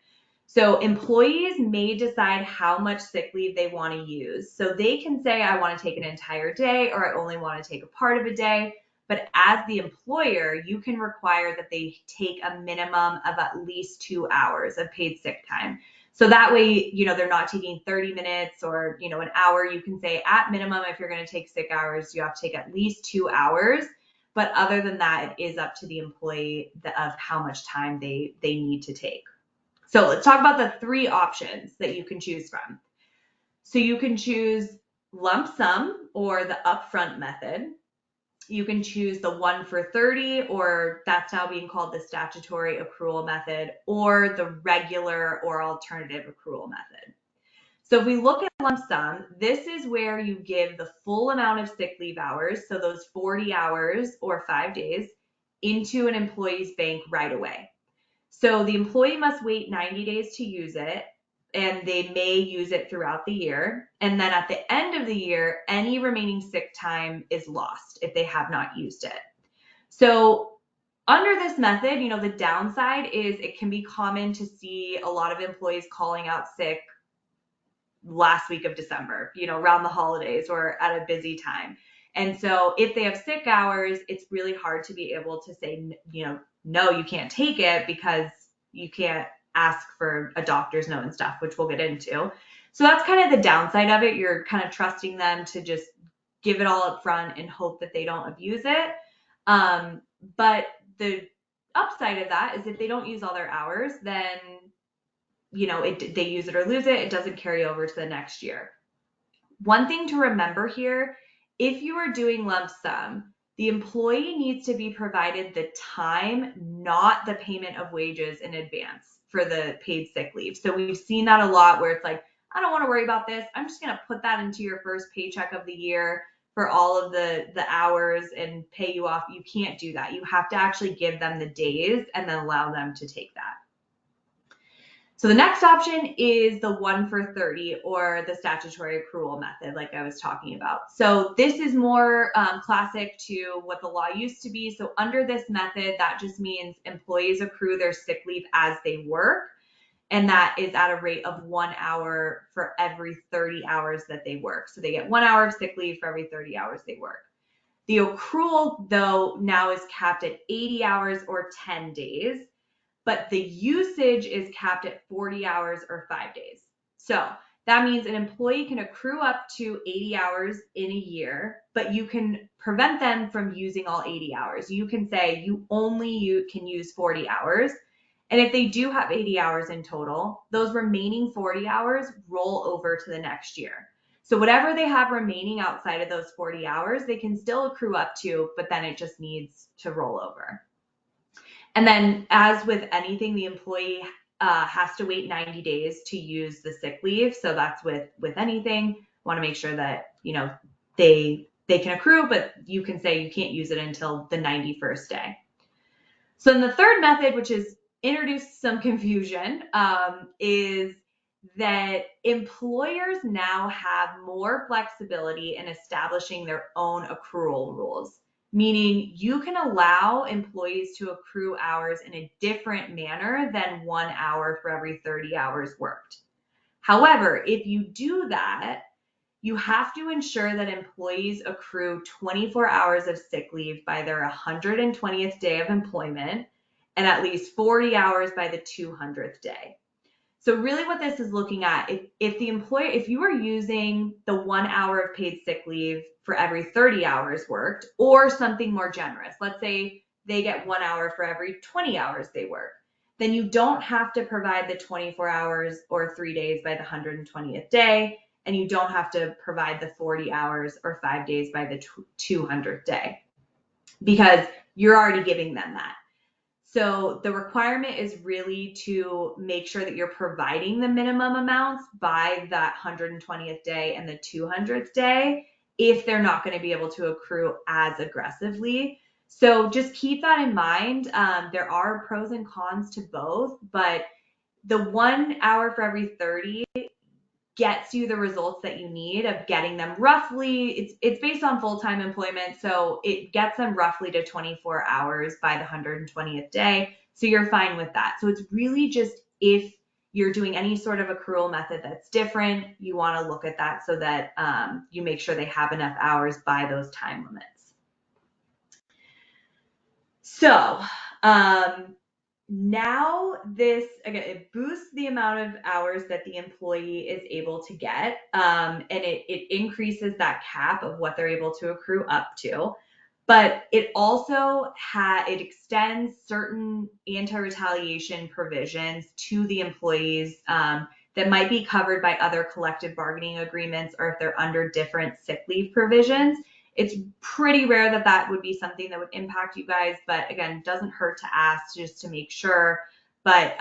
So employees may decide how much sick leave they want to use. So they can say, I want to take an entire day, or I only want to take a part of a day. But as the employer, you can require that they take a minimum of at least 2 hours of paid sick time. So that way, they're not taking 30 minutes or, an hour. You can say at minimum, if you're going to take sick hours, you have to take at least 2 hours. But other than that, it is up to the employee of how much time they need to take. So let's talk about the 3 options that you can choose from. So you can choose lump sum or the upfront method. You can choose the 1 for 30, or that's now being called the statutory accrual method, or the regular or alternative accrual method. So if we look at lump sum, this is where you give the full amount of sick leave hours, so those 40 hours or 5 days, into an employee's bank right away. So the employee must wait 90 days to use it, and they may use it throughout the year. And then at the end of the year, any remaining sick time is lost if they have not used it. So under this method, the downside is it can be common to see a lot of employees calling out sick last week of December, around the holidays or at a busy time. And so if they have sick hours, it's really hard to be able to say, no, you can't take it because you can't ask for a doctor's note and stuff, which we'll get into. So that's kind of the downside of it. You're kind of trusting them to just give it all up front and hope that they don't abuse it. But the upside of that is if they don't use all their hours, then they use it or lose it. It doesn't carry over to the next year. One thing to remember here, if you are doing lump sum, the employee needs to be provided the time, not the payment of wages in advance for the paid sick leave. So we've seen that a lot where it's like, I don't want to worry about this. I'm just going to put that into your first paycheck of the year for all of the hours and pay you off. You can't do that. You have to actually give them the days and then allow them to take that. So the next option is the 1 for 30 or the statutory accrual method, like I was talking about. So this is more classic to what the law used to be. So under this method, that just means employees accrue their sick leave as they work, and that is at a rate of 1 hour for every 30 hours that they work. So they get 1 hour of sick leave for every 30 hours they work. The accrual, though, now is capped at 80 hours or 10 days. But the usage is capped at 40 hours or 5 days. So that means an employee can accrue up to 80 hours in a year, but you can prevent them from using all 80 hours. You can say you can use 40 hours. And if they do have 80 hours in total, those remaining 40 hours roll over to the next year. So whatever they have remaining outside of those 40 hours, they can still accrue up to, but then it just needs to roll over. And then as with anything, the employee has to wait 90 days to use the sick leave. So that's with anything. Want to make sure that, they can accrue, but you can say you can't use it until the 91st day. So then the third method, which has introduced some confusion, is that employers now have more flexibility in establishing their own accrual rules. Meaning you can allow employees to accrue hours in a different manner than 1 hour for every 30 hours worked. However, if you do that, you have to ensure that employees accrue 24 hours of sick leave by their 120th day of employment and at least 40 hours by the 200th day. So really what this is looking at, if you are using the 1 hour of paid sick leave for every 30 hours worked, or something more generous, let's say they get 1 hour for every 20 hours they work, then you don't have to provide the 24 hours or 3 days by the 120th day, and you don't have to provide the 40 hours or 5 days by the 200th day, because you're already giving them that. So the requirement is really to make sure that you're providing the minimum amounts by that 120th day and the 200th day if they're not going to be able to accrue as aggressively. So just keep that in mind. There are pros and cons to both, but the 1 hour for every 30 gets you the results that you need of getting them roughly, it's based on full-time employment, so it gets them roughly to 24 hours by the 120th day, so you're fine with that. So it's really just if you're doing any sort of accrual method that's different, you want to look at that so that you make sure they have enough hours by those time limits. So now this, again, it boosts the amount of hours that the employee is able to get, and it increases that cap of what they're able to accrue up to. But it also it extends certain anti-retaliation provisions to the employees that might be covered by other collective bargaining agreements, or if they're under different sick leave provisions. It's pretty rare that would be something that would impact you guys, but again, doesn't hurt to ask just to make sure. But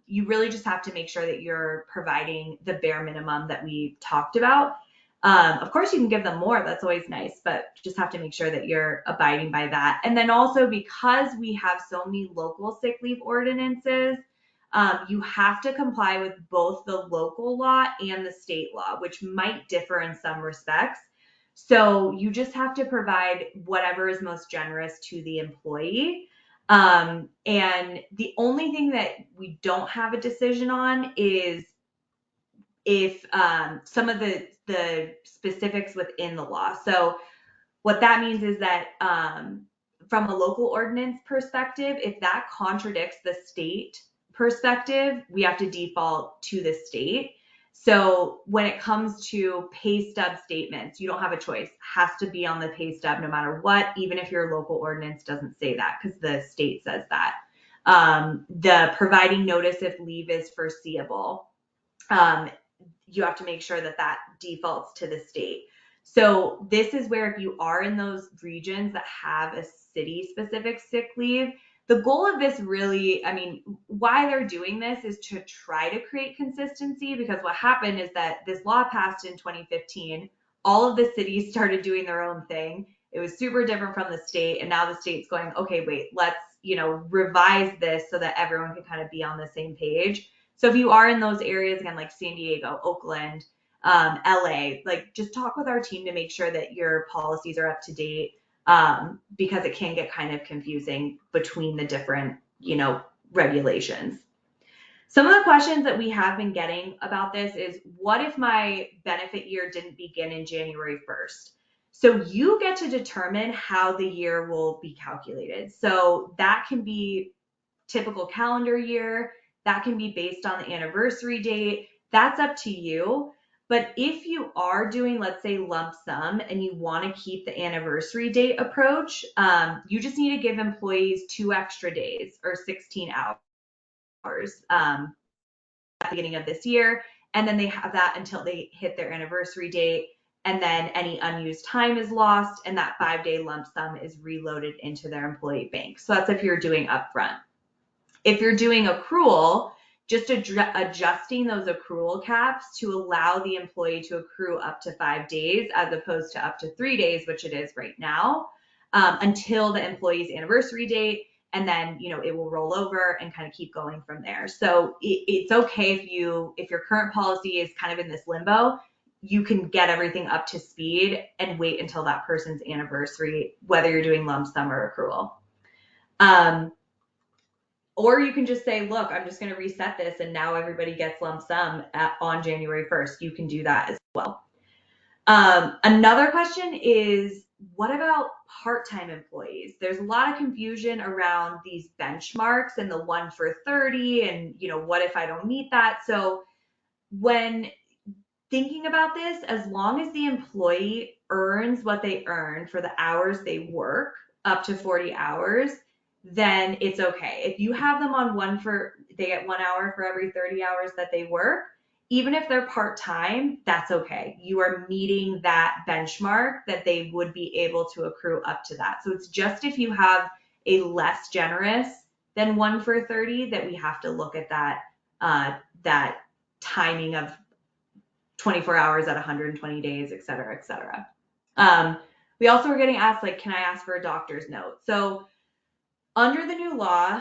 you really just have to make sure that you're providing the bare minimum that we talked about. Of course, you can give them more. That's always nice, but just have to make sure that you're abiding by that. And then also, because we have so many local sick leave ordinances, you have to comply with both the local law and the state law, which might differ in some respects. So you just have to provide whatever is most generous to the employee. And the only thing that we don't have a decision on is if some of the specifics within the law. So what that means is that from a local ordinance perspective, if that contradicts the state perspective, we have to default to the state. So when it comes to pay stub statements, you don't have a choice. Has to be on the pay stub no matter what, even if your local ordinance doesn't say that, because the state says that. The providing notice if leave is foreseeable. You have to make sure that that defaults to the state. So this is where if you are in those regions that have a city-specific sick leave, the goal of this really, I mean, why they're doing this is to try to create consistency, because what happened is that this law passed in 2015. All of the cities started doing their own thing. It was super different from the state, and now the state's going, okay, wait, let's, revise this so that everyone can kind of be on the same page. So if you are in those areas, again, like San Diego, Oakland, LA, like just talk with our team to make sure that your policies are up to date, because it can get kind of confusing between the different, regulations. Some of the questions that we have been getting about this is, what if my benefit year didn't begin in January 1st? So you get to determine how the year will be calculated. So that can be typical calendar year. That can be based on the anniversary date. That's up to you. But if you are doing, let's say, lump sum and you want to keep the anniversary date approach, you just need to give employees 2 extra days or 16 hours at the beginning of this year. And then they have that until they hit their anniversary date. And then any unused time is lost, and that 5-day lump sum is reloaded into their employee bank. So that's if you're doing upfront. If you're doing accrual, just adjusting those accrual caps to allow the employee to accrue up to 5 days as opposed to up to 3 days, which it is right now, until the employee's anniversary date. And then, it will roll over and kind of keep going from there. So it's okay if your current policy is kind of in this limbo, you can get everything up to speed and wait until that person's anniversary, whether you're doing lump sum or accrual. Or you can just say, look, I'm just going to reset this and now everybody gets lump sum on January 1st. You can do that as well. Another question is, what about part-time employees? There's a lot of confusion around these benchmarks and the 1 for 30 and, what if I don't meet that? So when thinking about this, as long as the employee earns what they earn for the hours they work, up to 40 hours, then it's okay. If you have them on they get 1 hour for every 30 hours that they work, even if they're part-time, that's okay. You are meeting that benchmark that they would be able to accrue up to that. So it's just if you have a less generous than 1 for 30 that we have to look at that timing of 24 hours at 120 days, et cetera, et cetera. We also were getting asked, like, can I ask for a doctor's note? So under the new law,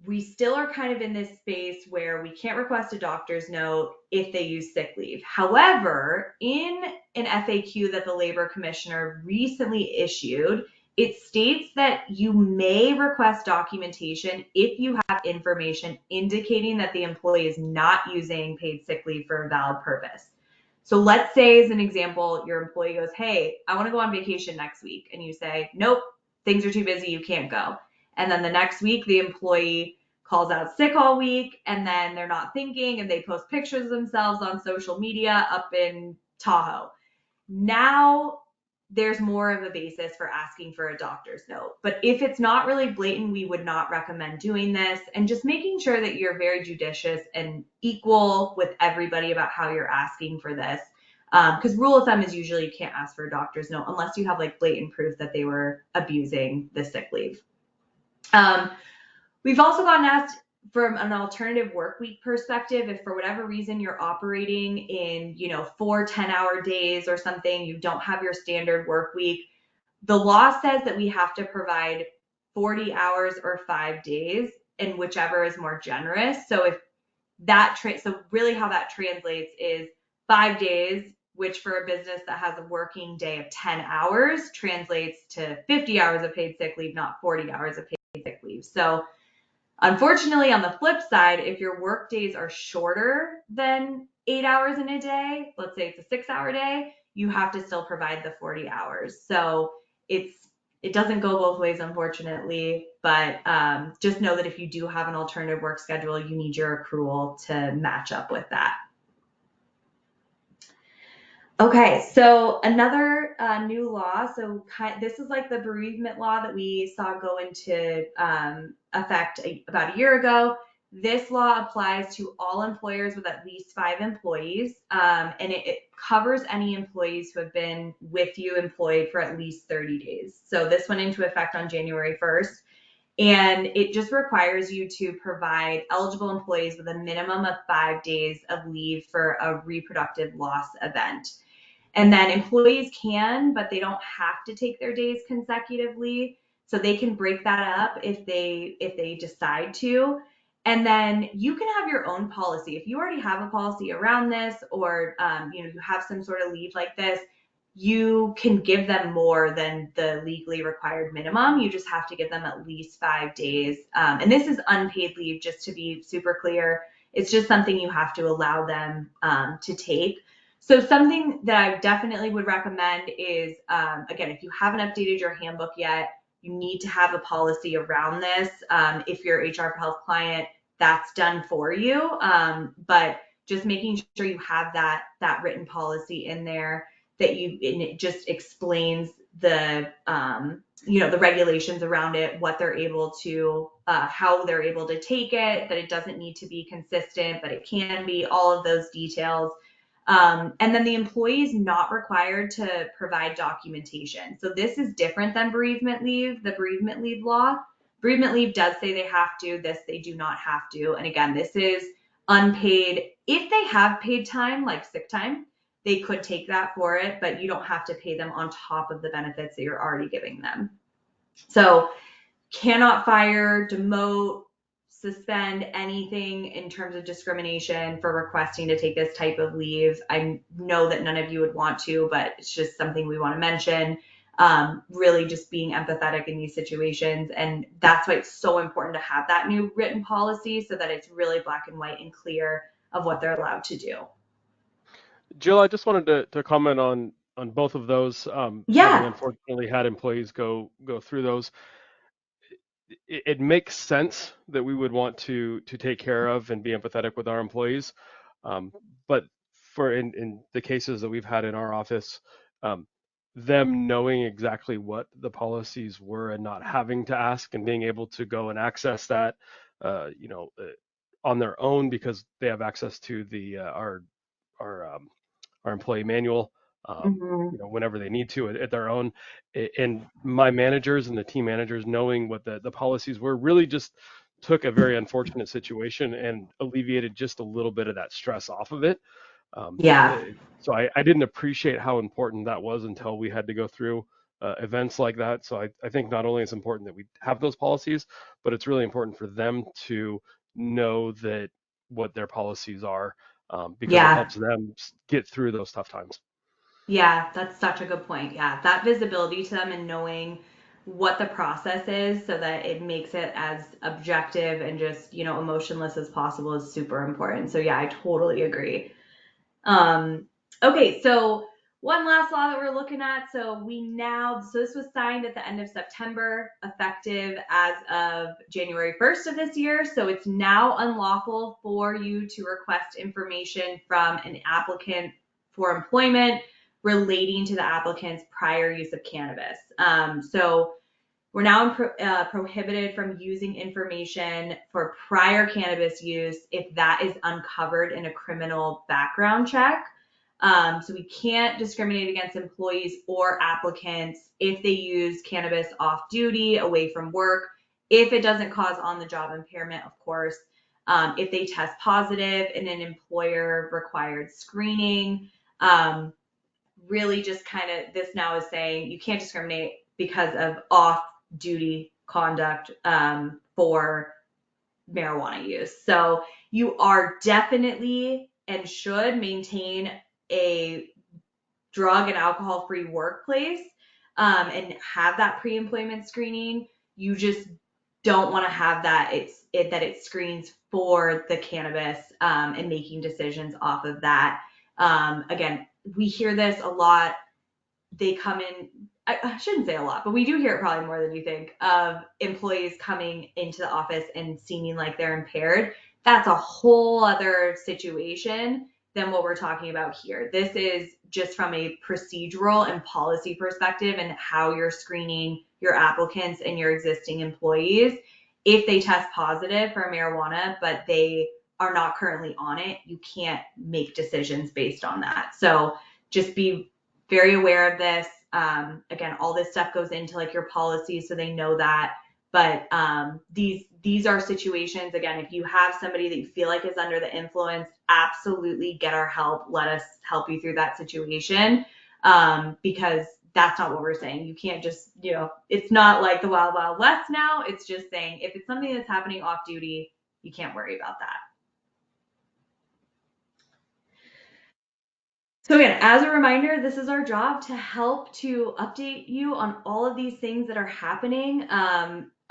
we still are kind of in this space where we can't request a doctor's note if they use sick leave. However, in an FAQ that the Labor Commissioner recently issued, it states that you may request documentation if you have information indicating that the employee is not using paid sick leave for a valid purpose. So let's say, as an example, your employee goes, hey, I want to go on vacation next week. And you say, nope, things are too busy, you can't go. And then the next week, the employee calls out sick all week, and then they're not thinking, and they post pictures of themselves on social media up in Tahoe. Now there's more of a basis for asking for a doctor's note. But if it's not really blatant, we would not recommend doing this, and just making sure that you're very judicious and equal with everybody about how you're asking for this. Because rule of thumb is usually you can't ask for a doctor's note unless you have like blatant proof that they were abusing the sick leave. We've also gotten asked, from an alternative work week perspective, if for whatever reason you're operating in, 4 10-hour days or something, you don't have your standard work week, the law says that we have to provide 40 hours or 5 days, and whichever is more generous. So if so really how that translates is 5 days, which for a business that has a working day of 10 hours translates to 50 hours of paid sick leave, not 40 hours of paid sick leave. So unfortunately, on the flip side, if your work days are shorter than 8 hours in a day, let's say it's a 6 hour day, you have to still provide the 40 hours. So it doesn't go both ways, unfortunately, but just know that if you do have an alternative work schedule, you need your accrual to match up with that. Okay, so another new law. So this is like the bereavement law that we saw go into effect about a year ago. This law applies to all employers with at least 5 employees, and it covers any employees who have been with you employed for at least 30 days. So this went into effect on January 1st, and it just requires you to provide eligible employees with a minimum of 5 days of leave for a reproductive loss event. And then employees can, but they don't have to take their days consecutively. So they can break that up if they decide to. And then you can have your own policy. If you already have a policy around this, or you have some sort of leave like this, you can give them more than the legally required minimum. You just have to give them at least 5 days. And this is unpaid leave, just to be super clear. It's just something you have to allow them to take. So something that I definitely would recommend is, again, if you haven't updated your handbook yet, you need to have a policy around this. If you're HR for Health client, that's done for you. But just making sure you have that written policy in there, and it just explains the the regulations around it, what they're able to, how they're able to take it, that it doesn't need to be consistent, but it can be, all of those details. And then the employee is not required to provide documentation. So this is different than bereavement leave, the bereavement leave law. Bereavement leave does say they have to, this they do not have to. And again, this is unpaid. If they have paid time, like sick time, they could take that for it, but you don't have to pay them on top of the benefits that you're already giving them. So cannot fire, demote, suspend anything in terms of discrimination for requesting to take this type of leave. I know that none of you would want to, but it's just something we want to mention. Really just being empathetic in these situations. And that's why it's so important to have that new written policy, so that it's really black and white and clear of what they're allowed to do. Jill, I just wanted to comment on both of those. Having Yeah. unfortunately had employees go through those, it makes sense that we would want to take care of and be empathetic with our employees. But for in the cases that we've had in our office, them knowing exactly what the policies were and not having to ask, and being able to go and access that, on their own, because they have access to the our employee manual, whenever they need to at their own. And my managers and the team managers, knowing what the policies were, really just took a very unfortunate situation and alleviated just a little bit of that stress off of it. Yeah. So I didn't appreciate how important that was until we had to go through events like that. So I think not only is it important that we have those policies, but it's really important for them to know that what their policies are, because it Yeah. helps them get through those tough times. Yeah, that's such a good point. Yeah, that visibility to them and knowing what the process is, so that it makes it as objective and just, emotionless as possible, is super important. So yeah, I totally agree. Okay, so one last law that we're looking at. So this was signed at the end of September, effective as of January 1st of this year. So it's now unlawful for you to request information from an applicant for employment relating to the applicant's prior use of cannabis. So we're now prohibited from using information for prior cannabis use if that is uncovered in a criminal background check. So we can't discriminate against employees or applicants if they use cannabis off duty, away from work, if it doesn't cause on-the-job impairment, of course. if they test positive in an employer required screening. Really just kind of, this now is saying you can't discriminate because of off duty conduct for marijuana use. So you are definitely and should maintain a drug and alcohol free workplace and have that pre-employment screening. You just don't want to have that that it screens for the cannabis and making decisions off of that. Again, we hear this a lot. They come in, I shouldn't say a lot, but we do hear it probably more than you think, of employees coming into the office and seeming like they're impaired. That's a whole other situation than what we're talking about here. This is just from a procedural and policy perspective and how you're screening your applicants and your existing employees. If they test positive for marijuana, but they are not currently on it, you can't make decisions based on that. So just be very aware of this. Again, all this stuff goes into like your policy, so they know that. But these are situations, again, if you have somebody that you feel like is under the influence, absolutely get our help. Let us help you through that situation, because that's not what we're saying. You can't just, it's not like the Wild Wild West now. It's just saying if it's something that's happening off duty, you can't worry about that. So again, as a reminder, this is our job to help to update you on all of these things that are happening.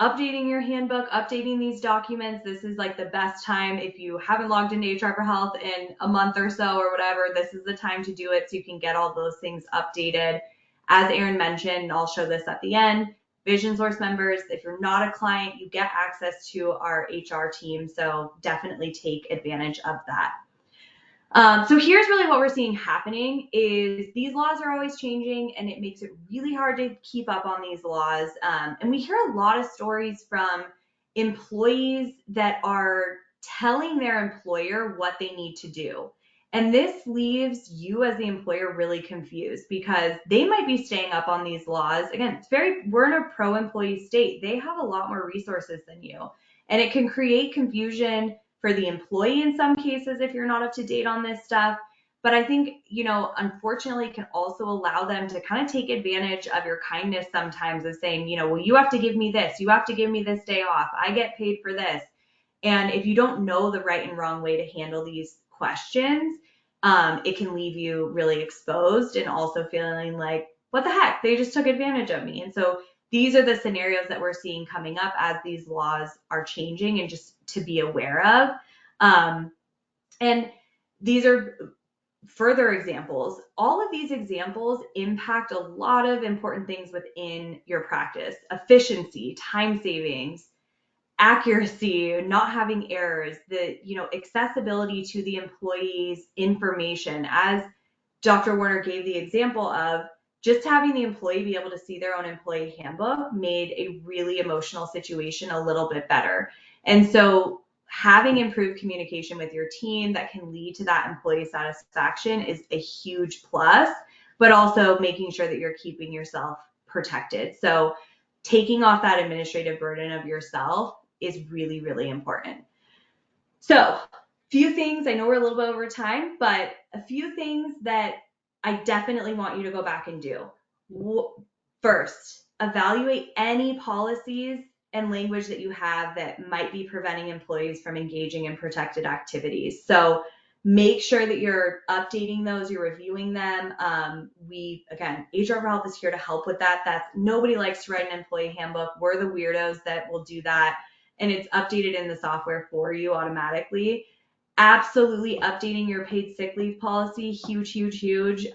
Updating your handbook, updating these documents. This is like the best time. If you haven't logged into HR for Health in a month or so or whatever, this is the time to do it so you can get all those things updated. As Erin mentioned, I'll show this at the end, Vision Source members, if you're not a client, you get access to our HR team. So definitely take advantage of that. So here's really what we're seeing happening is these laws are always changing and it makes it really hard to keep up on these laws. And we hear a lot of stories from employees that are telling their employer what they need to do. And this leaves you as the employer really confused because they might be staying up on these laws. Again, we're in a pro-employee state. They have a lot more resources than you. And it can create confusion for the employee in some cases if you're not up to date on this stuff. But I think, unfortunately, it can also allow them to kind of take advantage of your kindness sometimes of saying, well, you have to give me this. You have to give me this day off. I get paid for this. And if you don't know the right and wrong way to handle these questions, it can leave you really exposed and also feeling like, what the heck? They just took advantage of me. And so these are the scenarios that we're seeing coming up as these laws are changing and just to be aware of. And these are further examples. All of these examples impact a lot of important things within your practice: efficiency, time savings, accuracy, not having errors, the accessibility to the employee's information. As Dr. Warner gave the example of, just having the employee be able to see their own employee handbook made a really emotional situation a little bit better. And so having improved communication with your team that can lead to that employee satisfaction is a huge plus, but also making sure that you're keeping yourself protected. So taking off that administrative burden of yourself is really, really important. So few things, I know we're a little bit over time, but a few things that I definitely want you to go back and do. First, evaluate any policies and language that you have that might be preventing employees from engaging in protected activities. So make sure that you're updating those, you're reviewing them. Again, HR for Health is here to help with that. Nobody likes to write an employee handbook. We're the weirdos that will do that. And it's updated in the software for you automatically. Absolutely updating your paid sick leave policy, huge, huge, huge.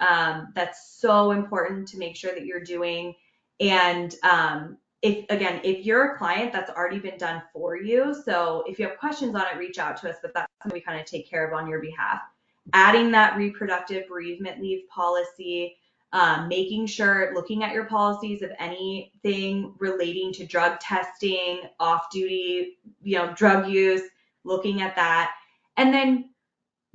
That's so important to make sure that you're doing. And if you're a client, that's already been done for you. So if you have questions on it, reach out to us, but that's something we kind of take care of on your behalf. Adding that reproductive bereavement leave policy, making sure, looking at your policies of anything relating to drug testing, off-duty, drug use, looking at that. And then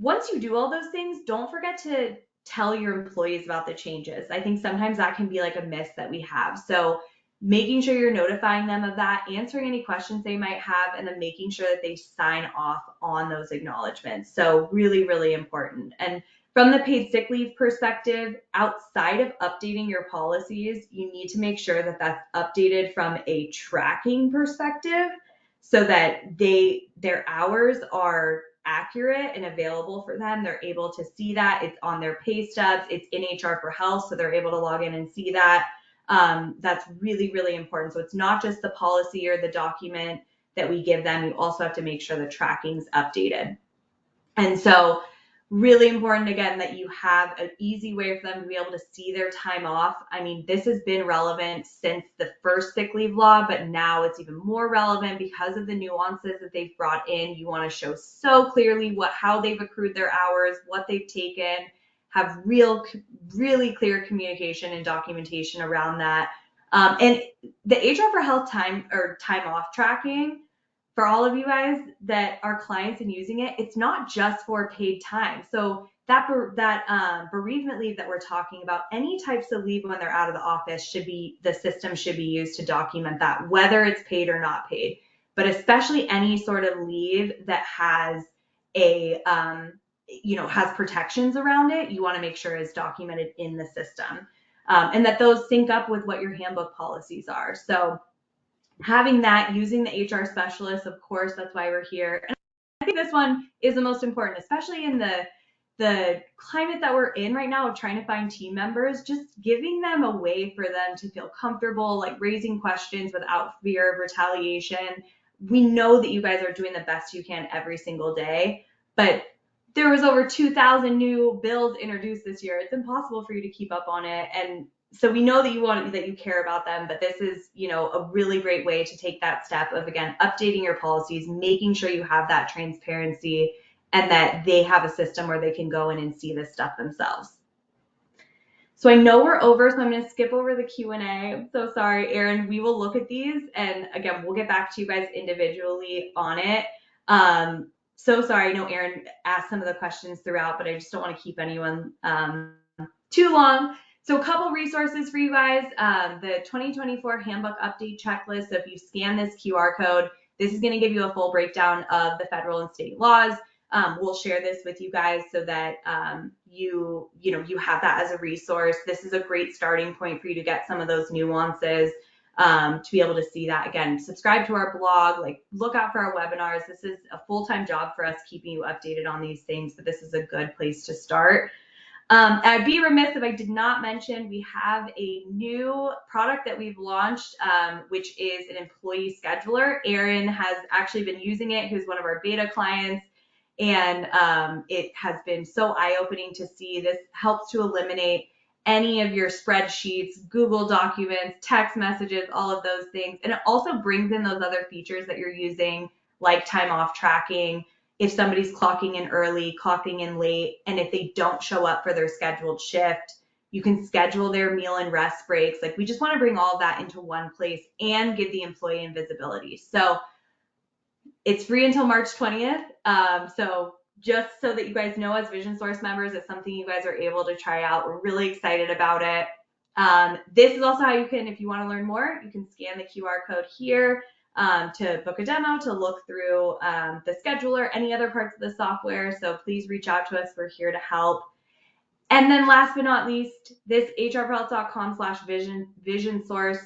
once you do all those things, don't forget to tell your employees about the changes. I think sometimes that can be like a miss that we have. So making sure you're notifying them of that, answering any questions they might have, and then making sure that they sign off on those acknowledgments. So really, really important. And from the paid sick leave perspective, outside of updating your policies, you need to make sure that that's updated from a tracking perspective so that their hours are accurate and available for them. They're able to see that. It's on their pay stubs. It's in HR for Health, so they're able to log in and see that. That's really, really important. So it's not just the policy or the document that we give them. You also have to make sure the tracking's updated. And so really important again that you have an easy way for them to be able to see their time off. I mean, this has been relevant since the first sick leave law, but now it's even more relevant because of the nuances that they've brought in. You want to show so clearly how they've accrued their hours, what they've taken, have really clear communication and documentation around that. And the HR for Health time off tracking, for all of you guys that are clients and using it, it's not just for paid time. So that bereavement leave that we're talking about, any types of leave when they're out of the office the system should be used to document that, whether it's paid or not paid. But especially any sort of leave that has has protections around it, you want to make sure is documented in the system, and that those sync up with what your handbook policies are. So having that, using the HR specialist, of course, that's why we're here. And I think this one is the most important, especially in the climate that we're in right now of trying to find team members, just giving them a way for them to feel comfortable, like raising questions without fear of retaliation. We know that you guys are doing the best you can every single day, but there was over 2,000 new bills introduced this year. It's impossible for you to keep up on it. And so we know that you care about them, but this is, a really great way to take that step of, again, updating your policies, making sure you have that transparency and that they have a system where they can go in and see this stuff themselves. So I know we're over, so I'm going to skip over the Q&A. I'm so sorry, Erin. We will look at these, and again, we'll get back to you guys individually on it. So sorry, I know Erin asked some of the questions throughout, but I just don't want to keep anyone too long. So a couple resources for you guys. The 2024 Handbook Update Checklist. So if you scan this QR code, this is going to give you a full breakdown of the federal and state laws. We'll share this with you guys so that you have that as a resource. This is a great starting point for you to get some of those nuances, to be able to see that. Again, subscribe to our blog, look out for our webinars. This is a full-time job for us keeping you updated on these things, but this is a good place to start. I'd be remiss if I did not mention we have a new product that we've launched, which is an employee scheduler. Erin has actually been using it, who's one of our beta clients, and it has been so eye-opening to see. This helps to eliminate any of your spreadsheets, Google documents, text messages, all of those things. And it also brings in those other features that you're using, like time off tracking, if somebody's clocking in early, clocking in late, and if they don't show up for their scheduled shift, you can schedule their meal and rest breaks. We just want to bring all of that into one place and give the employee invisibility. So it's free until March 20th. So just so that you guys know, as Vision Source members, it's something you guys are able to try out. We're really excited about it. This is also how you can, if you want to learn more, you can scan the QR code here to book a demo, to look through the scheduler, any other parts of the software. So please reach out to us. We're here to help. And then last but not least, this hrprohealth.com/vision source.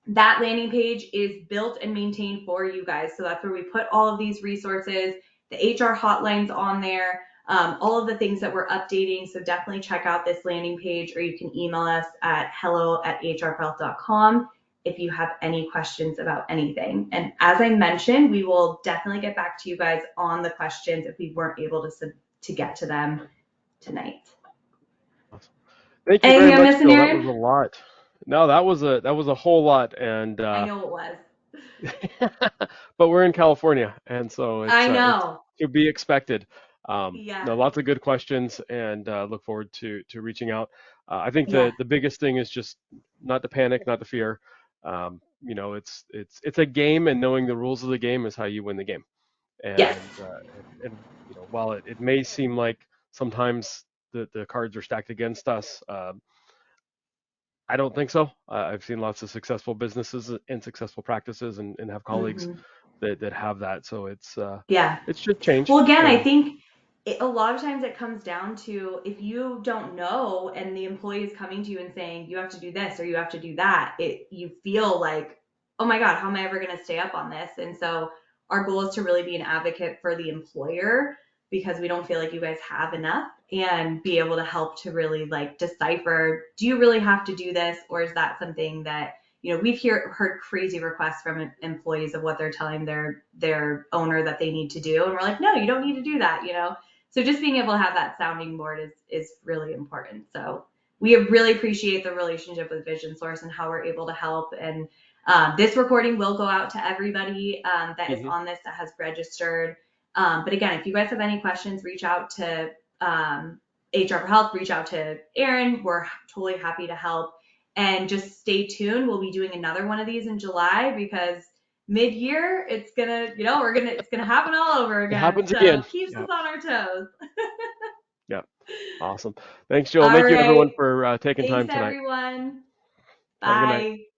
That landing page is built and maintained for you guys. So that's where we put all of these resources, the HR hotlines on there, all of the things that we're updating. So definitely check out this landing page, or you can email us at hello@hrprohealth.com if you have any questions about anything. And as I mentioned, we will definitely get back to you guys on the questions if we weren't able to get to them tonight. Awesome. Thank you Anything very much, I'm missing, Jill. That Erin? was a lot. No, that was a whole lot, and I know it was. but we're in California, and so I it's know. to be expected. Yeah. No, lots of good questions, and look forward to reaching out. I think Yeah. the biggest thing is just not to panic, not to fear. It's a game, and knowing the rules of the game is how you win the game. Yes. And while it may seem like sometimes the cards are stacked against us, I don't think so. I've seen lots of successful businesses and successful practices, and have colleagues Hmm. that have that. So Yeah. it's just change. Well, again, I And think a lot of times it comes down to if you don't know and the employee is coming to you and saying you have to do this or you have to do that, you feel like, oh my God, how am I ever going to stay up on this? And so our goal is to really be an advocate for the employer because we don't feel like you guys have enough and be able to help to really like decipher, do you really have to do this or is that something that we've heard crazy requests from employees of what they're telling their owner that they need to do, and we're like, no, you don't need to do that. So just being able to have that sounding board is really important. So we really appreciate the relationship with Vision Source and how we're able to help. And this recording will go out to everybody that is mhm. on this that has registered. But again, if you guys have any questions, reach out to HR for Health, reach out to Aaron. We're totally happy to help. And just stay tuned. We'll be doing another one of these in July because mid-year it's gonna happen all over It again. happens So again. keeps us Yep. on our toes. Yep. Awesome. Thanks, Jill. All Thank you everyone right. for taking Thanks time tonight. everyone. Have a good night. Bye.